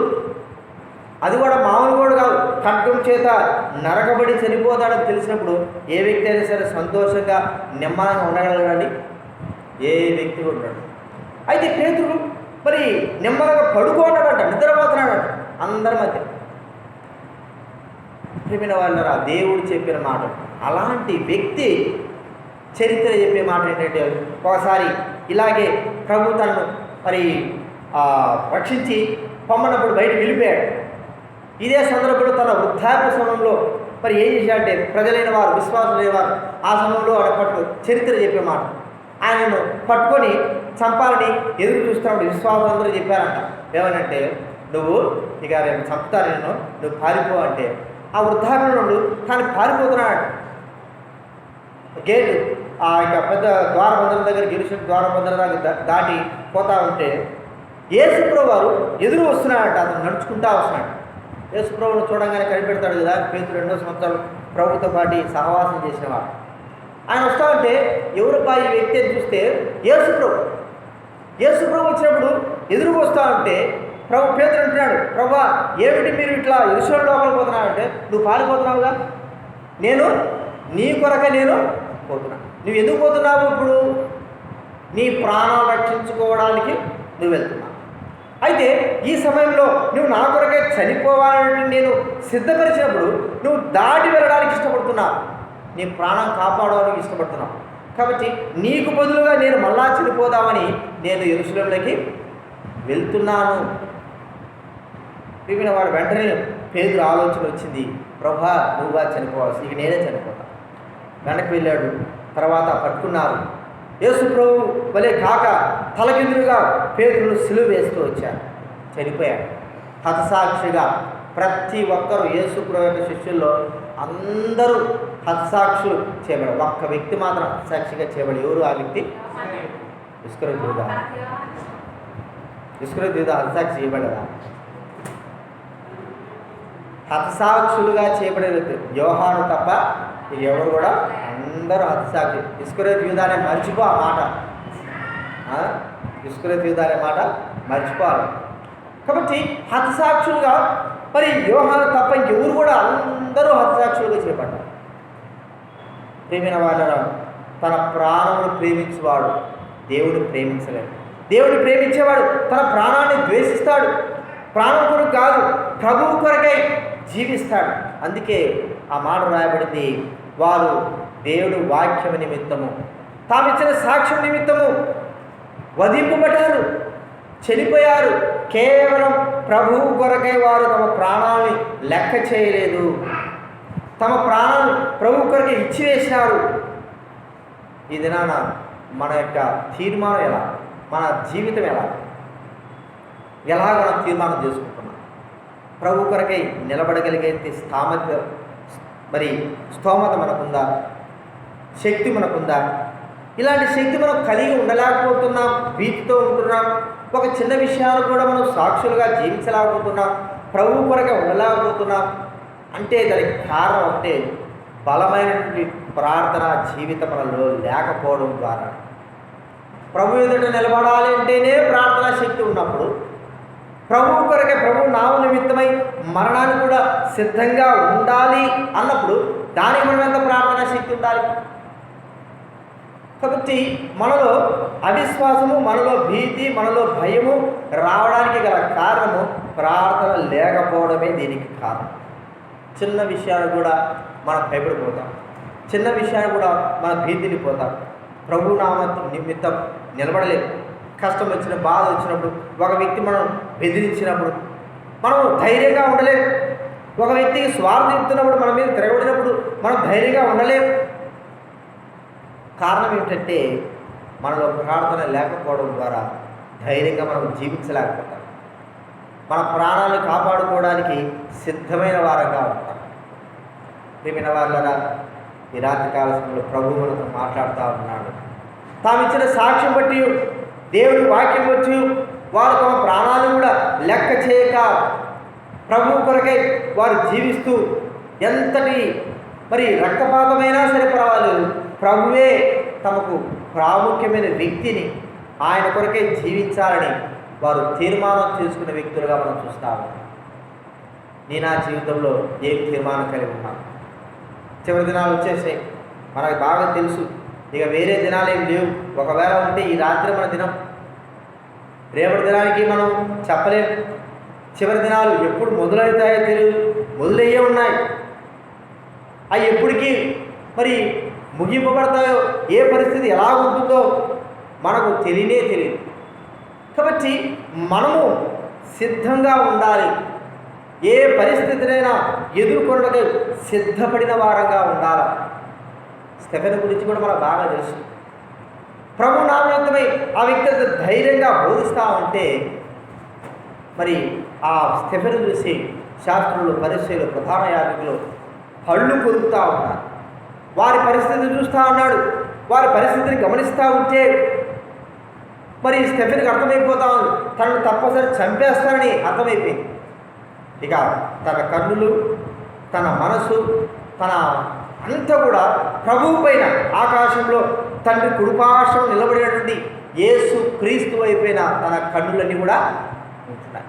అది కూడా మామూలు కూడా కాదు, ఖడ్గం చేత నరకబడి చనిపోతాడని తెలిసినప్పుడు ఏ వ్యక్తి అయినా సరే సంతోషంగా నెమ్మదిగా ఉండగలగాలి? ఏ వ్యక్తి ఉంటాడు. అయితే పేతురు మరి నెమ్మదిగా పడుకోన్నాడంట, నిద్రపోతున్నాడంట అందరి మధ్య. ప్రియమైన వాళ్ళరా, దేవుడు చెప్పిన మాట, అలాంటి వ్యక్తి చరిత్ర చెప్పే మాట ఏంటంటే, ఒకసారి ఇలాగే ప్రభు తనను మరి రక్షించి పొమ్మన్నప్పుడు బయటకు వెళ్ళిపోయాడు. ఇదే సందర్భంలో తన వృద్ధాప్య సమయంలో మరి ఏం చేశాడంటే, ప్రజలైన వారు, విశ్వాసం లేని వారు ఆ సమయంలో ఆయన చరిత్ర చెప్పే మాట, ఆయనను పట్టుకొని చంపాలని ఎదురు చూస్తున్నప్పుడు విశ్వాసం అందరూ చెప్పారంట. ఏమనంటే, నువ్వు ఇక రేపు చంపుతారు నేను, నువ్వు పారిపో అంటే ఆ వృద్ధాప్యం నుండి కానీ పారిపోతున్నాడు. గేటు ఇక పెద్ద ద్వారబంధం దగ్గర, గిరిశం ద్వారబంధం దగ్గర దాటి పోతా ఉంటే యేసుప్రభు వారు ఎదురు వస్తున్నాడంట. అతను నడుచుకుంటా వస్తున్నాడు. యేసుప్రభును చూడంగానే కనిపెడతాడు కదా. పేతురు 2 సంవత్సరాలు ప్రభుతో పాటు సహవాసం చేసినవాడు. ఆయన వస్తా ఉంటే ఎవరిపా ఈ వ్యక్తి అని చూస్తే యేసుప్రభు వచ్చినప్పుడు ఎదురు వస్తా ఉంటే పేతురు అంటున్నాడు, ప్రభా ఏమిటి మీరు ఇట్లా యెరూషలేము లోపలికి పోతున్నావంటే, నువ్వు పారిపోతున్నావుగా, నేను నీ కొరకే నేను పోతున్నా. నువ్వు ఎందుకు పోతున్నావు? ఇప్పుడు నీ ప్రాణాలు రక్షించుకోవడానికి నువ్వు వెళ్తున్నావు. అయితే ఈ సమయంలో నువ్వు నా కొరకే చనిపోవాలని నేను సిద్ధపరిచినప్పుడు నువ్వు దాటి వెళ్ళడానికి ఇష్టపడుతున్నావు, నీ ప్రాణం కాపాడడానికి ఇష్టపడుతున్నావు. కాబట్టి నీకు బదులుగా నేను మళ్ళా చనిపోదామని నేను యెరూషలేములోకి వెళ్తున్నాను. ప్రియమైన వాడు వెంటనే పేతురు ఆలోచన వచ్చింది, ప్రభా నువ్వుగా చనిపోవాల్సి, ఇక నేనే చనిపోతా. వెనక్కి వెళ్ళాడు. తర్వాత పట్టుకున్నారు. యేసు ప్రభు వలె కాక తలకిందులుగా పేతురును సిలువ వేస్తూ వచ్చారు. చనిపోయాడు హతసాక్షిగా. ప్రతి ఒక్కరూ యేసు ప్రభు యొక్క శిష్యుల్లో అందరూ హతసాక్షులు చేయబడారు. ఒక్క వ్యక్తి మాత్రం హతసాక్షిగా చేయబడి. ఎవరు ఆ వ్యక్తి? ఇస్కరియోతు యూదా హతసాక్షి చేయబడదా? హతసాక్షులుగా చేయబడే వ్యక్తి యోహాను తప్ప ఎవరు కూడా అందరూ హతసాక్షి. ఇస్కరియోతు యూదానే మర్చిపో ఆ మాట. ఇస్కరియోతు యూదా అనే మాట మర్చిపోవాలి. కాబట్టి హతసాక్షులుగా మరి యోహాను తప్ప ఇంకెవరు కూడా అందరూ హతసాక్షులుగా చేయబడ్డారు. ప్రేమైన వాళ్ళను తన ప్రాణమును ప్రేమించేవాడు దేవుడు ప్రేమించలేడు. దేవుడిని ప్రేమించేవాడు తన ప్రాణాన్ని ద్వేషిస్తాడు. ప్రాణం కొరకు కాదు, ప్రభువు కొరకై జీవిస్తాడు. అందుకే ఆ మాట రాయబడింది, వారు దేవుడు వాక్యం నిమిత్తము తామిచ్చిన సాక్ష్యం నిమిత్తము వధింపబడ్డారు, చనిపోయారు. కేవలం ప్రభువు కొరకై వారు తమ ప్రాణాలని లెక్క చేయలేదు. తమ ప్రాణాలు ప్రభు కొరకే ఇచ్చివేసినారు. ఈ దినాన మన యొక్క తీర్మానం ఎలా, మన జీవితం ఎలాగ మనం తీర్మానం చేసుకుంటున్నాం? ప్రభు కొరకై నిలబడగలిగే స్తోమత మనకుందా? శక్తి మనకుందా? ఇలాంటి శక్తి మనం కలిగి ఉండలేకపోతున్నాం, భీతితో ఉంటున్నాం. ఒక చిన్న విషయాలు కూడా మనం సాక్షులుగా జీవించలేకపోతున్నాం, ప్రభు కొరకే ఉండలేకపోతున్నాం అంటే దానికి కారణం ఒకటే, బలమైనటువంటి ప్రార్థన జీవితం మనలో లేకపోవడం ద్వారా. ప్రభు ఎదుట నిలబడాలి అంటేనే ప్రార్థనా శక్తి ఉన్నప్పుడు, ప్రభు కొరకే ప్రభు నామ నిమిత్తమై మరణాన్ని కూడా సిద్ధంగా ఉండాలి అన్నప్పుడు దానికి మనం ఎంత ప్రార్థనా శక్తి ఉండాలి? కాబట్టి మనలో అవిశ్వాసము, మనలో భీతి, మనలో భయము రావడానికి గల కారణము ప్రార్థన లేకపోవడమే దీనికి కారణం. చిన్న విషయాలు కూడా మనం భయపడిపోతాం, చిన్న విషయాలు కూడా మన భీతిని పోతాం. ప్రభు నామ నిమిత్తం నిలబడలేము. కష్టం వచ్చిన, బాధ వచ్చినప్పుడు, ఒక వ్యక్తి మనం బెదిరించినప్పుడు మనం ధైర్యంగా ఉండలేము. ఒక వ్యక్తికి స్వార్థం ఇస్తున్నప్పుడు మన మీద తిరగబడినప్పుడు మనం ధైర్యంగా ఉండలేము. కారణం ఏమిటంటే మనలో ప్రార్థన లేకపోవడం ద్వారా ధైర్యంగా మనం జీవించలేకపోతాం. మన ప్రాణాలను కాపాడుకోవడానికి సిద్ధమైన వారంగా ఉంటాం. ప్రియమైన వాళ్ళరా, ఈ రాత్రి కాల సమయంలో ప్రభు మనతో మాట్లాడుతూ ఉన్నాడు. తామిచ్చిన సాక్ష్యం బట్టి, దేవుడి వాక్యం బట్టి వారు తమ ప్రాణాలు కూడా లెక్క చేయక ప్రభు కొరకై వారు జీవిస్తూ ఎంతటి రక్తపాతమైనా సరే పర్వాలేదు, ప్రభువే తమకు ప్రాముఖ్యమైన వ్యక్తిని ఆయన కొరకై జీవించాలని వారు తీర్మానం చేసుకునే వ్యక్తులుగా మనం చూస్తాము. నా జీవితంలో ఏం తీర్మానం కలిగి ఉన్నాను? చివరి దినాలు వచ్చేసాయి, మనకు బాగా తెలుసు. ఇక వేరే దినాలు ఏం లేవు. ఒకవేళ ఉంటే ఈ రాత్రి మన దినం, రేపటి దినానికి మనం చెప్పలేం. చివరి దినాలు ఎప్పుడు మొదలవుతాయో తెలియదు, మొదలయ్యే ఉన్నాయి. అవి ఎప్పటికీ ముగింపబడతాయో, ఏ పరిస్థితి ఎలా ఉంటుందో మనకు తెలియదు. కాబట్టి మనము సిద్ధంగా ఉండాలి. ఏ పరిస్థితినైనా ఎదుర్కొనడానికి సిద్ధపడిన వారంగా ఉండాలి. స్టెఫెను గురించి కూడా మనకు బాగా తెలుసు. ప్రభు నామనిమిత్తమై ఆ వ్యక్తి ధైర్యంగా బోధిస్తూ ఉంటే ఆ స్టెఫెను చూసి శాస్త్రులు, పరిచయులు, ప్రధాన యాజకులు కళ్ళు కొరుకుతూ ఉన్నారు. వారి పరిస్థితిని చూస్తూ ఉన్నాడు. వారి పరిస్థితిని గమనిస్తూ ఉంటే స్టెఫెన్కి అర్థమైపోతా ఉంది, తనను తప్పనిసరి చంపేస్తానని అర్థమైపోయింది. ఇక తన కన్నులు, తన మనసు, తన అంతా కూడా ప్రభువు పైన, ఆకాశంలో తండ్రి కుడిపార్శ్వం నిలబడినటువంటి యేసు క్రీస్తు అయిపోయిన తన కన్నులన్నీ కూడా ఉంటున్నాయి.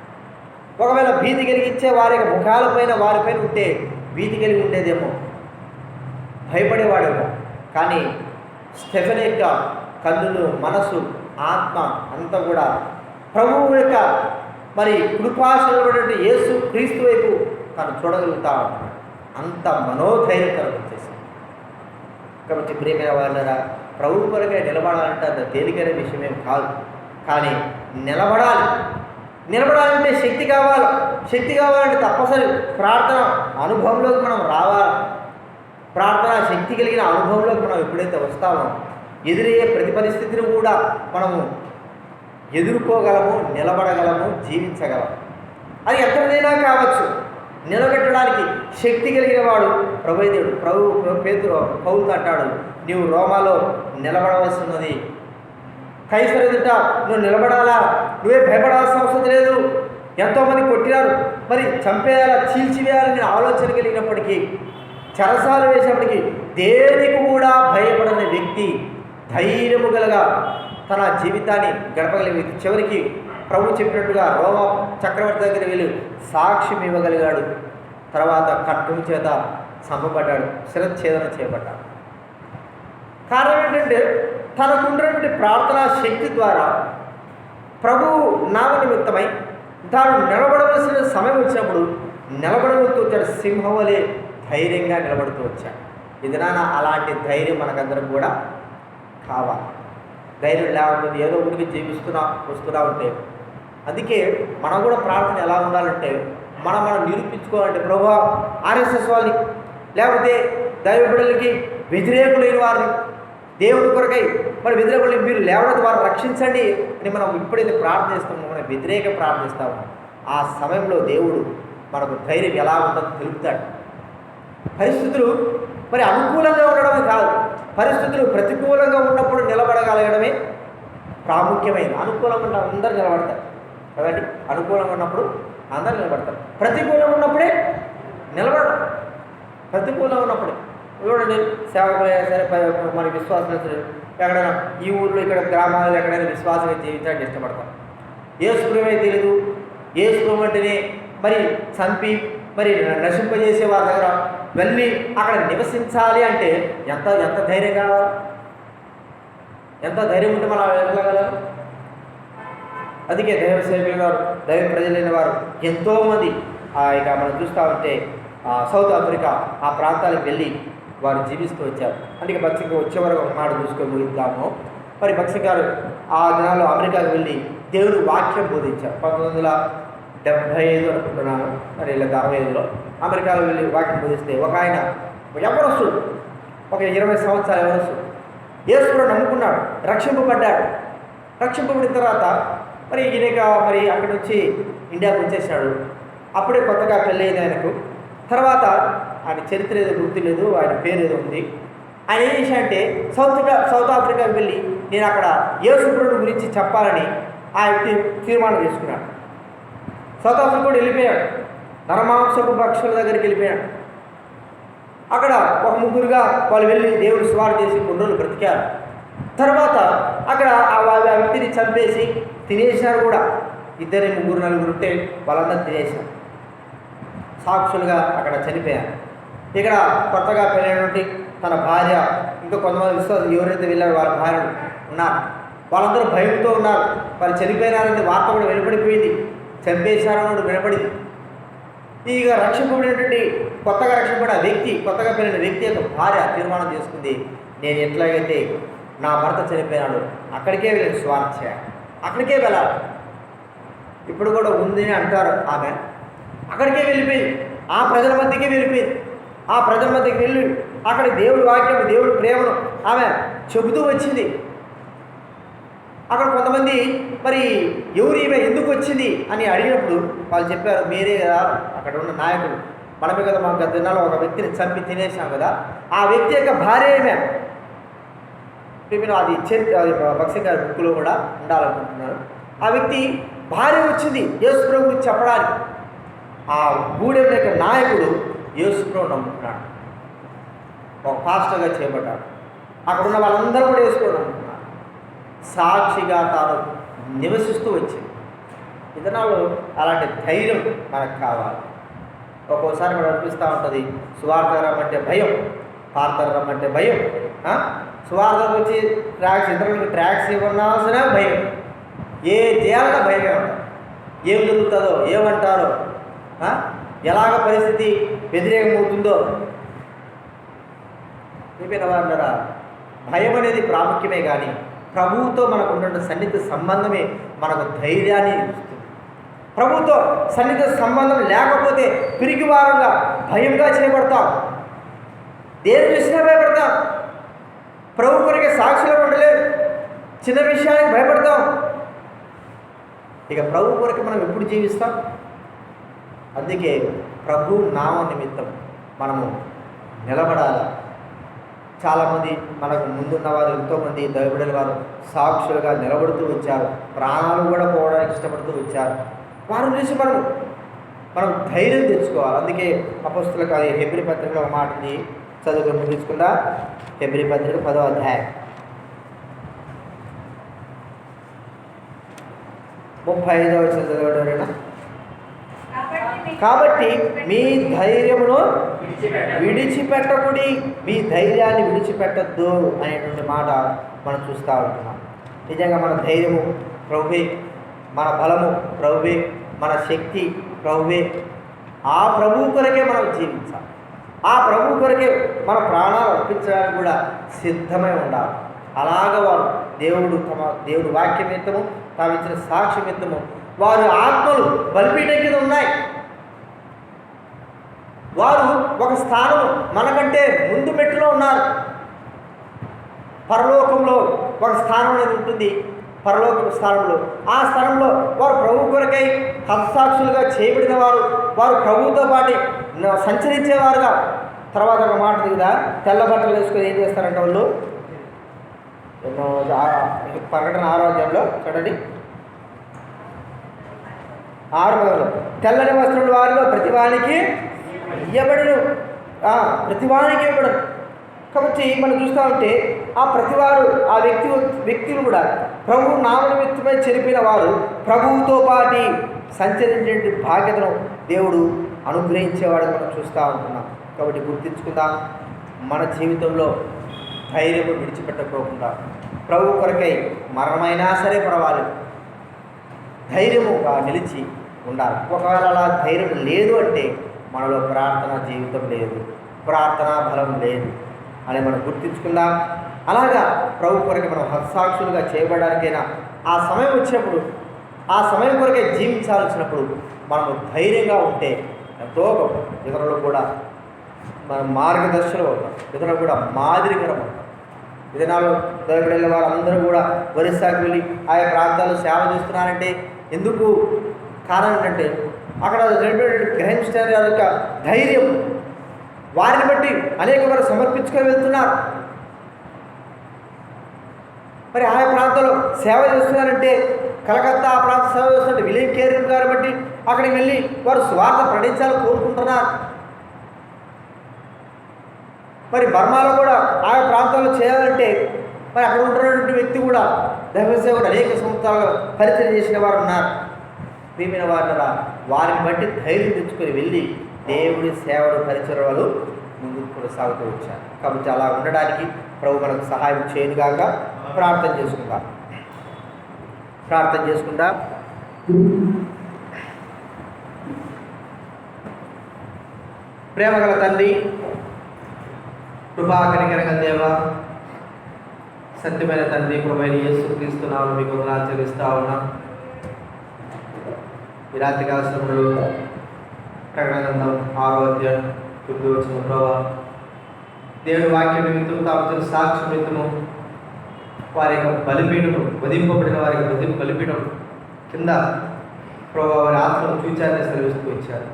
ఒకవేళ భీతి కలిగించే వారి ముఖాలపైన, వారిపైన ఉంటే భీతి కలిగి ఉండేదేమో, భయపడేవాడేమో. కానీ స్టెఫెను యొక్క కన్నులు, మనసు, ఆత్మ అంతా కూడా ప్రభువు యొక్క కృపాశలైనటువంటి యేసు క్రీస్తు వైపు తను చూడగలుగుతా ఉంటాడు. అంత మనోధైర్యం తనకు వచ్చేసింది. కాబట్టి ప్రియమైన వాళ్ళరా, ప్రభు కొరకే నిలబడాలంటే అంత తేలికైన విషయమేం కాదు. కానీ నిలబడాలంటే శక్తి కావాలి. శక్తి కావాలంటే తప్పనిసరి ప్రార్థన అనుభవంలోకి మనం రావాలి. ప్రార్థన శక్తి కలిగిన అనుభవంలోకి మనం ఎప్పుడైతే వస్తామో ఎదురయ్యే ప్రతి పరిస్థితిని కూడా మనము ఎదుర్కోగలము, నిలబడగలము, జీవించగలము. అది ఎక్కడైనా కావచ్చు. నిలబెట్టడానికి శక్తి కలిగిన వాడు ప్రభుదేవుడు. పౌలు అంటాడు, నీవు రోమాలో నిలబడవలసి ఉన్నది. కైసరు ఎదుట నువ్వు నిలబడాలా, నువ్వే భయపడాల్సిన అవసరం లేదు. ఎంతోమంది కొట్టినారు, చంపేయాలా, చీల్చివేయాలని ఆలోచన కలిగినప్పటికీ, చెరసాలు వేసినప్పటికీ దేనికి కూడా భయపడని వ్యక్తి, ధైర్యము గలగా తన జీవితాన్ని గడపగలిగే వ్యక్తి, చివరికి ప్రభు చెప్పినట్టుగా రోమ చక్రవర్తి దగ్గర వెళ్ళి సాక్ష్యం ఇవ్వగలిగాడు. తర్వాత ఖడ్గం చేత చంపబడ్డాడు, శిరచ్ఛేదన చేయబడ్డాడు. కారణం ఏంటంటే తనకున్నటువంటి ప్రార్థనా శక్తి ద్వారా ప్రభు నామ నిమిత్తమై తాను నిలబడవలసిన సమయం వచ్చినప్పుడు నిలబడవలసి వచ్చాడు. సింహం వలె ధైర్యంగా నిలబడుతూ వచ్చాడు. ఇది నాన్న అలాంటి ధైర్యం మనకందరం కూడా కావాలి. ధైర్యం లేకపోతే ఏదో ఊరికి వస్తున్నా ఉంటే, అందుకే మనం కూడా ప్రార్థన ఎలా ఉండాలంటే మనం నిరూపించుకోవాలంటే ప్రభువా ఆర్ఎస్ఎస్ వాళ్ళని లేకపోతే దైవ బిడ్డలకి వ్యతిరేకులైన వారిని దేవుడి కొరకై మరి వ్యతిరేకులు మీరు లేవనైతే వారు రక్షించండి అని మనం ఎప్పుడైతే ప్రార్థిస్తామో మనం వ్యతిరేక ప్రార్థిస్తామో ఆ సమయంలో దేవుడు మనకు ధైర్యం ఎలా ఉంటుందో తెలుపుతాడు. పరిస్థితులు మరి అనుకూలంగా ఉండడమే కాదు, పరిస్థితులు ప్రతికూలంగా ఉన్నప్పుడు నిలబడగలగడమే ప్రాముఖ్యమైనది. అనుకూలంగా ఉంటే అందరూ నిలబడతారు కదండి, అనుకూలంగా ఉన్నప్పుడు అందరూ నిలబడతారు. ప్రతికూలంగా ఉన్నప్పుడే నిలబడడం, ప్రతికూలంగా ఉన్నప్పుడే. చూడండి సేవకులైనా సరే మన విశ్వాసం సరే ఎక్కడైనా ఈ ఊళ్ళో ఇక్కడ గ్రామాల్లో ఎక్కడైనా విశ్వాసంగా జీవించడానికి ఇష్టపడతాం. యేసుప్రభువే తెలియదు, యేసుప్రభు అంటేనే మరి చంపి మరి నశింపజేసే వారి దగ్గర వెళ్ళి అక్కడ నివసించాలి అంటే ఎంత ఎంత ధైర్యం కావాలి, ఎంత ధైర్యం ఉంటే మనం వెళ్ళగలం. అందుకే దైవ సేవకులు వారు దైవ ప్రజలైన వారు ఎంతోమంది ఇక మనం చూస్తూ ఉంటే సౌత్ ఆఫ్రికా ఆ ప్రాంతాలకు వెళ్ళి వారు జీవిస్తూ వచ్చారు. అందుకే భక్సింగ్ వచ్చే వరకు ఒక మాట చూసుకొని ముగిద్దాము. మరి భక్సింగ్ గారు ఆ దినాల్లో అమెరికాకు వెళ్ళి దేవుడు వాక్యం బోధించారు. 1975 అనుకుంటున్నాను, మరి ఇలా 65లో అమెరికాలో వెళ్ళి వాక్యం బోధిస్తే ఒక ఆయన ఎవరొస్తుడు, ఒక 20 సంవత్సరాలు ఎవరొస్తుడు యేసుప్రభువుని నమ్ముకున్నాడు, రక్షింపబడ్డాడు. రక్షింపబడిన తర్వాత మరి ఈయనక మరి అక్కడి నుంచి ఇండియాకు వచ్చేసాడు. అప్పుడే కొత్తగా పెళ్ళయింది ఆయనకు. తర్వాత ఆయన చరిత్ర ఏదో గుర్తులేదు, ఆయన పేరు ఏదో ఉంది. ఆయన ఏం చేశాడంటే సౌత్ ఆఫ్రికాకి వెళ్ళి నేను అక్కడ యేసుప్రభువుని గురించి చెప్పాలని ఆ వ్యక్తి తీర్మానం చేసుకున్నాడు. సౌత్ ఆఫ్రికా కూడా వెళ్ళిపోయాడు, నరమాంసపు పక్షుల దగ్గరికి వెళ్ళిపోయాడు. అక్కడ ఒక ముగ్గురుగా వాళ్ళు వెళ్ళి దేవుడు సువార్త చేసి కొన్ని రోజులు బ్రతికారు. తర్వాత అక్కడ ఆ వ్యక్తిని చంపేసి తినేశారు కూడా. 2, 3, 4 ఉంటే వాళ్ళందరూ తినేశారు, సాక్షులుగా అక్కడ చనిపోయారు. ఇక్కడ కొత్తగా పెళ్ళినటువంటి తన భార్య ఇంకా కొంతమంది విశ్వాసం ఎవరైతే వెళ్ళారో వాళ్ళ భార్యలు ఉన్నారు, వాళ్ళందరూ భయంతో ఉన్నారు. వాళ్ళు చనిపోయినారనే వార్త కూడా వెలువడిపోయింది, చంపేశారన్నట్టు వినపడింది. ఇక రక్షింపబడినటువంటి కొత్తగా రక్షింపబడిన వ్యక్తి, కొత్తగా పెళ్ళిన వ్యక్తి యొక్క భార్య తీర్మానం చేసుకుంది, నేను ఎట్లాగైతే నా భర్త చనిపోయినాడు అక్కడికే వెళ్ళి స్వార్థ చేయాలి, అక్కడికే వెళ్ళాలి. ఇప్పుడు కూడా ఉంది అని అంటారు ఆమె. అక్కడికే వెళ్ళిపోయింది, ఆ ప్రజల మధ్యకే వెళ్ళిపోయింది. ఆ ప్రజల మధ్యకి వెళ్ళి అక్కడ దేవుడి వాక్యం, దేవుడి ప్రేమను ఆమె చెబుతూ వచ్చింది. అక్కడ కొంతమంది మరి ఎవరు ఈమె ఎందుకు వచ్చింది అని అడిగినప్పుడు వాళ్ళు చెప్పారు, మీరే కదా అక్కడ ఉన్న నాయకులు, మనమే కదా మాకు గత దినాల్లో ఒక వ్యక్తిని చంపి తినేసాం కదా, ఆ వ్యక్తి యొక్క భార్య ఏమే. నేను అది భక్సింగ్ గారి బుక్లో కూడా ఉండాలనుకుంటున్నాను. ఆ వ్యక్తి భార్య వచ్చింది యేసుప్రభు గురించి చెప్పడానికి. ఆ గూడెం యొక్క నాయకుడు యేసుప్రభు నమ్ముకున్నాడు, ఒక పాస్టర్గా చేపట్టాడు. అక్కడ ఉన్న వాళ్ళందరూ కూడా యేసుప్రభు నమ్ముకున్నారు. సాక్షిగా తాను నివసిస్తూ వచ్చింది. ఇతనాలు అలాంటి ధైర్యం మనకు కావాలి. ఒక్కోసారి మనం అనిపిస్తూ ఉంటుంది, సువార్తరం అంటే భయం, పార్తరం అంటే భయం. సువార్తకు వచ్చి ట్రాక్స్ ఇతరులకు ట్రాక్స్ ఇవ్వాల్సిన భయం, ఏ చేయాలన్నా భయమే ఉంటుంది. ఏం జరుగుతుందో, ఏమంటారో, ఎలాగ పరిస్థితి వ్యతిరేకమవుతుందో. చెప్పిన వారున్నారా, భయం అనేది ప్రాముఖ్యమే కానీ ప్రభువుతో మనకు ఉన్న సన్నిహిత సంబంధమే మనకు ధైర్యాన్ని ఇస్తుంది. ప్రభువుతో సన్నిహిత సంబంధం లేకపోతే పిరికివారంగా భయంగా చేయబడతాం, దేని చూసినా భయపడతాం, ప్రభు కొరకే సాక్షులు ఉండలేదు, చిన్న విషయానికి భయపడతాం. ఇక ప్రభు కొరకు మనం ఎప్పుడు జీవిస్తాం? అందుకే ప్రభు నామ నిమిత్తం మనము నిలబడాలి. చాలామంది మనకు ముందున్న వారు, ఎంతోమంది దైవబిడ్డల వారు సాక్షులుగా నిలబడుతూ వచ్చారు, ప్రాణాలు కూడా పోవడానికి ఇష్టపడుతూ వచ్చారు. వారిని చూసి మనం ధైర్యం తెచ్చుకోవాలి. అందుకే అపొస్తలులకు అది హెబ్రీ పత్రికలో ఒక మాటని చదువుకొని ముగించుకుందా. హెబ్రీ పత్రిక 10వ అధ్యాయం 35వ వచనం చదవడం. కాబట్టి మీ ధైర్యమును విడిచిపెట్టకుడి, మీ ధైర్యాన్ని విడిచిపెట్టద్దు అనేటువంటి మాట మనం చూస్తూ ఉంటున్నాం. నిజంగా మన ధైర్యము ప్రభువే, మన బలము ప్రభువే, మన శక్తి ప్రభువే. ఆ ప్రభువు కొరకే మనం జీవించాలి. ఆ ప్రభు కొరకే మన ప్రాణాలు అర్పించడానికి కూడా సిద్ధమై ఉండాలి. అలాగ వారు దేవుడు వాక్యం నిమిత్తము తాము ఇచ్చిన సాక్షి నిమిత్తము వారి ఆత్మలు బలిపీఠం కింద ఉన్నాయి. వారు ఒక స్థానం మనకంటే ముందు మెట్టులో ఉన్నారు. పరలోకంలో ఒక స్థానం అనేది ఉంటుంది. పరలోక స్థానంలో ఆ స్థానంలో వారు ప్రభు కొరకై హతసాక్షులుగా చేయబడిన వారు ప్రభువుతో పాటు సంచరించేవారుగా. తర్వాత ఒక మాట దిగుదా, తెల్ల బట్టలు వేసుకొని ఏం చేస్తారంటే వాళ్ళు ప్రకటన 6వ అధ్యాయంలో చూడండి 6 తెల్లని వస్త్రులు వారిలో ప్రతివానికి ఇవ్వబడును. ప్రతివానికి ఇవ్వబడను. కాబట్టి మనం చూస్తూ ఉంటే ఆ ప్రతివారు ఆ వ్యక్తులు కూడా ప్రభువు నామ నిమిత్తమై చెరిపిన వారు ప్రభువుతో పాటు సంచరించే బాధ్యతను దేవుడు అనుగ్రహించేవాడు మనం చూస్తూ ఉంటున్నాం. కాబట్టి గుర్తించుకుందాం, మన జీవితంలో ధైర్యం విడిచిపెట్టకోకుండా ప్రభు కొరకై మరణమైనా సరే పర్వాలేదు ధైర్యముగా నిలిచి ఉండాలి. ఒకవేళ అలా ధైర్యం లేదు అంటే మనలో ప్రార్థన జీవితం లేదు, ప్రార్థనా బలం లేదు అని మనం గుర్తించుకుందాం. అలాగా ప్రభు కొరకే మనం హతసాక్షులుగా చేయబడడానికైనా ఆ సమయం వచ్చినప్పుడు ఆ సమయం కొరకే జీవించాల్సినప్పుడు మనము ధైర్యంగా ఉంటే ఎంతో గొప్ప. ఇతరులు కూడా మన మార్గదర్శనం అవుతాం, ఇతరులు కూడా మాదిరికరం అవుతాం. విధానాలు దయపడే వారందరూ కూడా ఒరిస్సాకి వెళ్ళి ఆయా ప్రాంతాల్లో సేవ చేస్తున్నారంటే ఎందుకు కారణం ఏంటంటే అక్కడ గ్రహం స్టార్ యొక్క ధైర్యం వారిని బట్టి అనేక వారు సమర్పించుకొని వెళ్తున్నారు. మరి ఆయా ప్రాంతాల్లో సేవ చేస్తున్నారంటే కలకత్తా ఆ ప్రాంత సేవ చేస్తుంటే విలియం కేరీ గారు బట్టి అక్కడికి వెళ్ళి వారు స్వార్థ ప్రకటించాలని కోరుకుంటున్నారు. మరి బర్మాలో కూడా ఆయా ప్రాంతాల్లో చేయాలంటే మరి అక్కడ ఉంటున్నటువంటి వ్యక్తి కూడా దైవసేవకుడు అనేక సంవత్సరాలు పరిచయం చేసిన వారు ఉన్నారు. ప్రియమైన వారిని బట్టి ధైర్యం తెచ్చుకొని వెళ్ళి దేవుడి సేవలు పరిచయాలు ముందుకు కొనసాగుతూ వచ్చారు. కాబట్టి అలా ఉండడానికి ప్రభు మనకు సహాయం చేయనుగాక. ప్రార్థన చేసుకుందాం. ప్రేమగల తండ్రి, కృపా కనికరగల దేవ, సత్యమైన తండ్రి, ప్రభువైన యేసుక్రీస్తు నామమున మీకు వందనాలు చెల్లిస్తా ఉన్నాం. ఈ రాత్రికాల సమయంలో ప్రకటన గ్రంథం 6వ అధ్యాయం 9వ వచనం ప్రభువా, దేవుని వాక్యం నిమిత్తం తాము సాక్షి నిమిత్తము వారి యొక్క బలిపీఠము వధింపబడిన వారి యొక్క బలిపీఠం కింద ప్రభువా వారి ఆత్మను చూచారని సెలవిస్తూ ఇచ్చారు.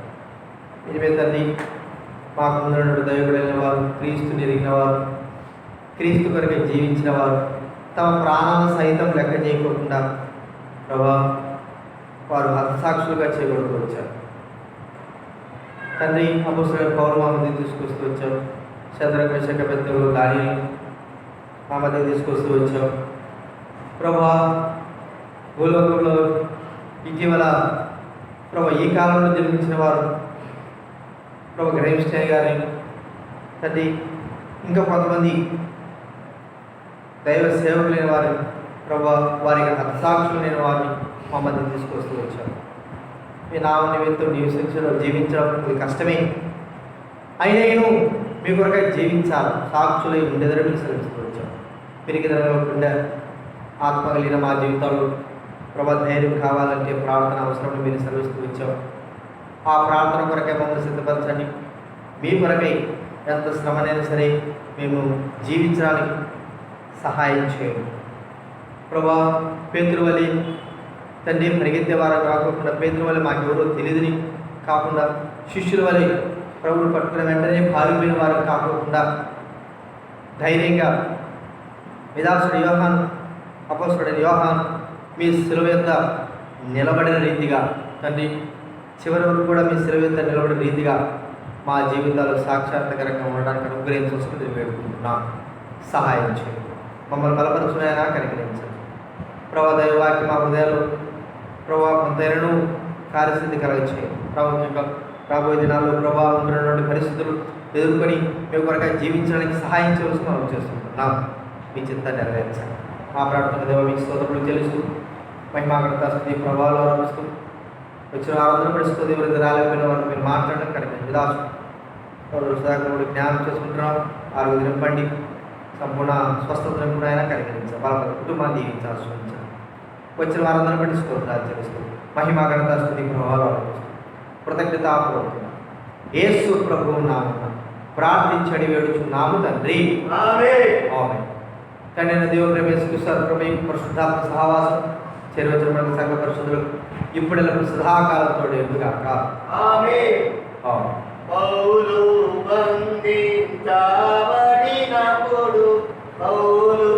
నిజమే తండ్రి, మాకు ముందు దైవకుడైన వారు, క్రీస్తుని ఎరిగిన వారు, క్రీస్తు కొరకే జీవించిన వారు, తమ ప్రాణాలను సైతం లెక్క చేయకుండా ప్రభా వారు హతసాక్షులుగా చేయబడుతూ వచ్చారు. తండ్రి, అపొస్తలుడైన పౌలు మా మధ్య తీసుకొస్తూ వచ్చావు. శద్రక మేషక అబేద్నెగో దానియేలు మా మధ్య తీసుకొస్తూ వచ్చావు. ప్రభా భూలోకంలో ఇటీవల ప్రభా ఈ కాలంలో జన్మించిన వారు ప్రభు గ్రహం స్టార్ గారిని తండ్రి, ఇంకా కొంతమంది దైవ సేవకులైన వారిని ప్రభా వారికి హతసాక్షులైన వారిని మా మధ్య తీసుకొస్తూ వచ్చారు. మీ నామ నిమిత్తం నీ శిక్షలో జీవించడం ఇది కష్టమే, అయినను మీ కొరకై జీవించాలి, సాక్షులై ఉండేదని సెలవిస్తూ వచ్చాం. పెరిగిదరకుండా ఆత్మ కలిగిన మా జీవితాలు ప్రభా ధైర్యం కావాలంటే ప్రార్థన అవసరం మీరు సెలవిస్తూ వచ్చాం. ఆ ప్రార్థన కొరకై మమ్మల్ని సిద్ధపరచండి. మీ కొరకై ఎంత శ్రమనైనా సరే మేము జీవించడానికి సహాయం చేయండి ప్రభా. పేతురు వలె తండ్రి పరిగెత్తే వారు కాకుండా, పేతురు వలె మాకెవరో తెలియదని కాకుండా, శిష్యుల వలె ప్రభువును పట్టుకున్న వెంటనే పారిపోయిన వారు కాకుండా ధైర్యంగా విదాసుడు యోహాన్, అపొస్తలుడైన యోహాన్ మీ శిలువ యొద్ద నిలబడిన రీతిగా తండ్రి, చివరి వరకు కూడా మీ శిలువ యొద్ద నిలబడిన రీతిగా మా జీవితాలు సాక్షాత్కరంగా ఉండడానికి అనుగ్రహించుకుని వేడుకుంటున్నాం. సహాయం చేయండి, మమ్మల్ని బలపరుచునైనా కనికరించండి ప్రభా. దైవవాక్యం మా హృదయాలు ప్రభా కొంతైనను కార్యసిద్ధి కలగచేయండి ప్రభా. రాబోయే దినాల్లో ప్రభా ఉంటున్నటువంటి పరిస్థితులు ఎదుర్కొని మేము కొరగా జీవించడానికి సహాయం చేయవలసిన మనం చేస్తున్నాం. మీ చిత్తాన్ని నెరవేర్చండి. మా ప్రార్థన దేవ మీకు స్తోత్రములు చెల్లిస్తూ మహిమాగ్రత స్థుతి ప్రభావాలు ఆరంభిస్తూ వచ్చిన వారందరూ పరిస్థితి ఎవరైతే రాలేకపోయిన వారు మీరు మాట్లాడడం కనుక విదాసు సుధాకర్ జ్ఞానం చేసుకుంటున్నాం. ఆరోగ్యం నింపండి, సంపూర్ణ స్వస్థత నింపుడు ఆయన కలిగించాలి. వాళ్ళ కుటుంబాన్ని దీవించాల్సి ఉంచాలి. వచ్చిన వారందరిని బట్టి స్తోత్రాలు చెల్లిస్తూ మహిమా ఘనత స్తుతి ప్రభావాలు అర్పిస్తూ కృతజ్ఞతాపూర్వకంగా యేసు ప్రభువు నామమున ప్రార్థించడి వేడుచున్నాము తండ్రి. ఆమేన్. తండ్రి అయిన దేవుని ప్రేమ యేసుక్రీస్తు ప్రభు పరిశుద్ధాత్మ సహవాసం చేరువచ్చిన సంఘ పరిశుద్ధులకు ఇప్పుడెల్లప్పుడు సదాకాలంతో ఎదుగాక. ఆమేన్. పౌలు బంధించబడినప్పుడు పౌలు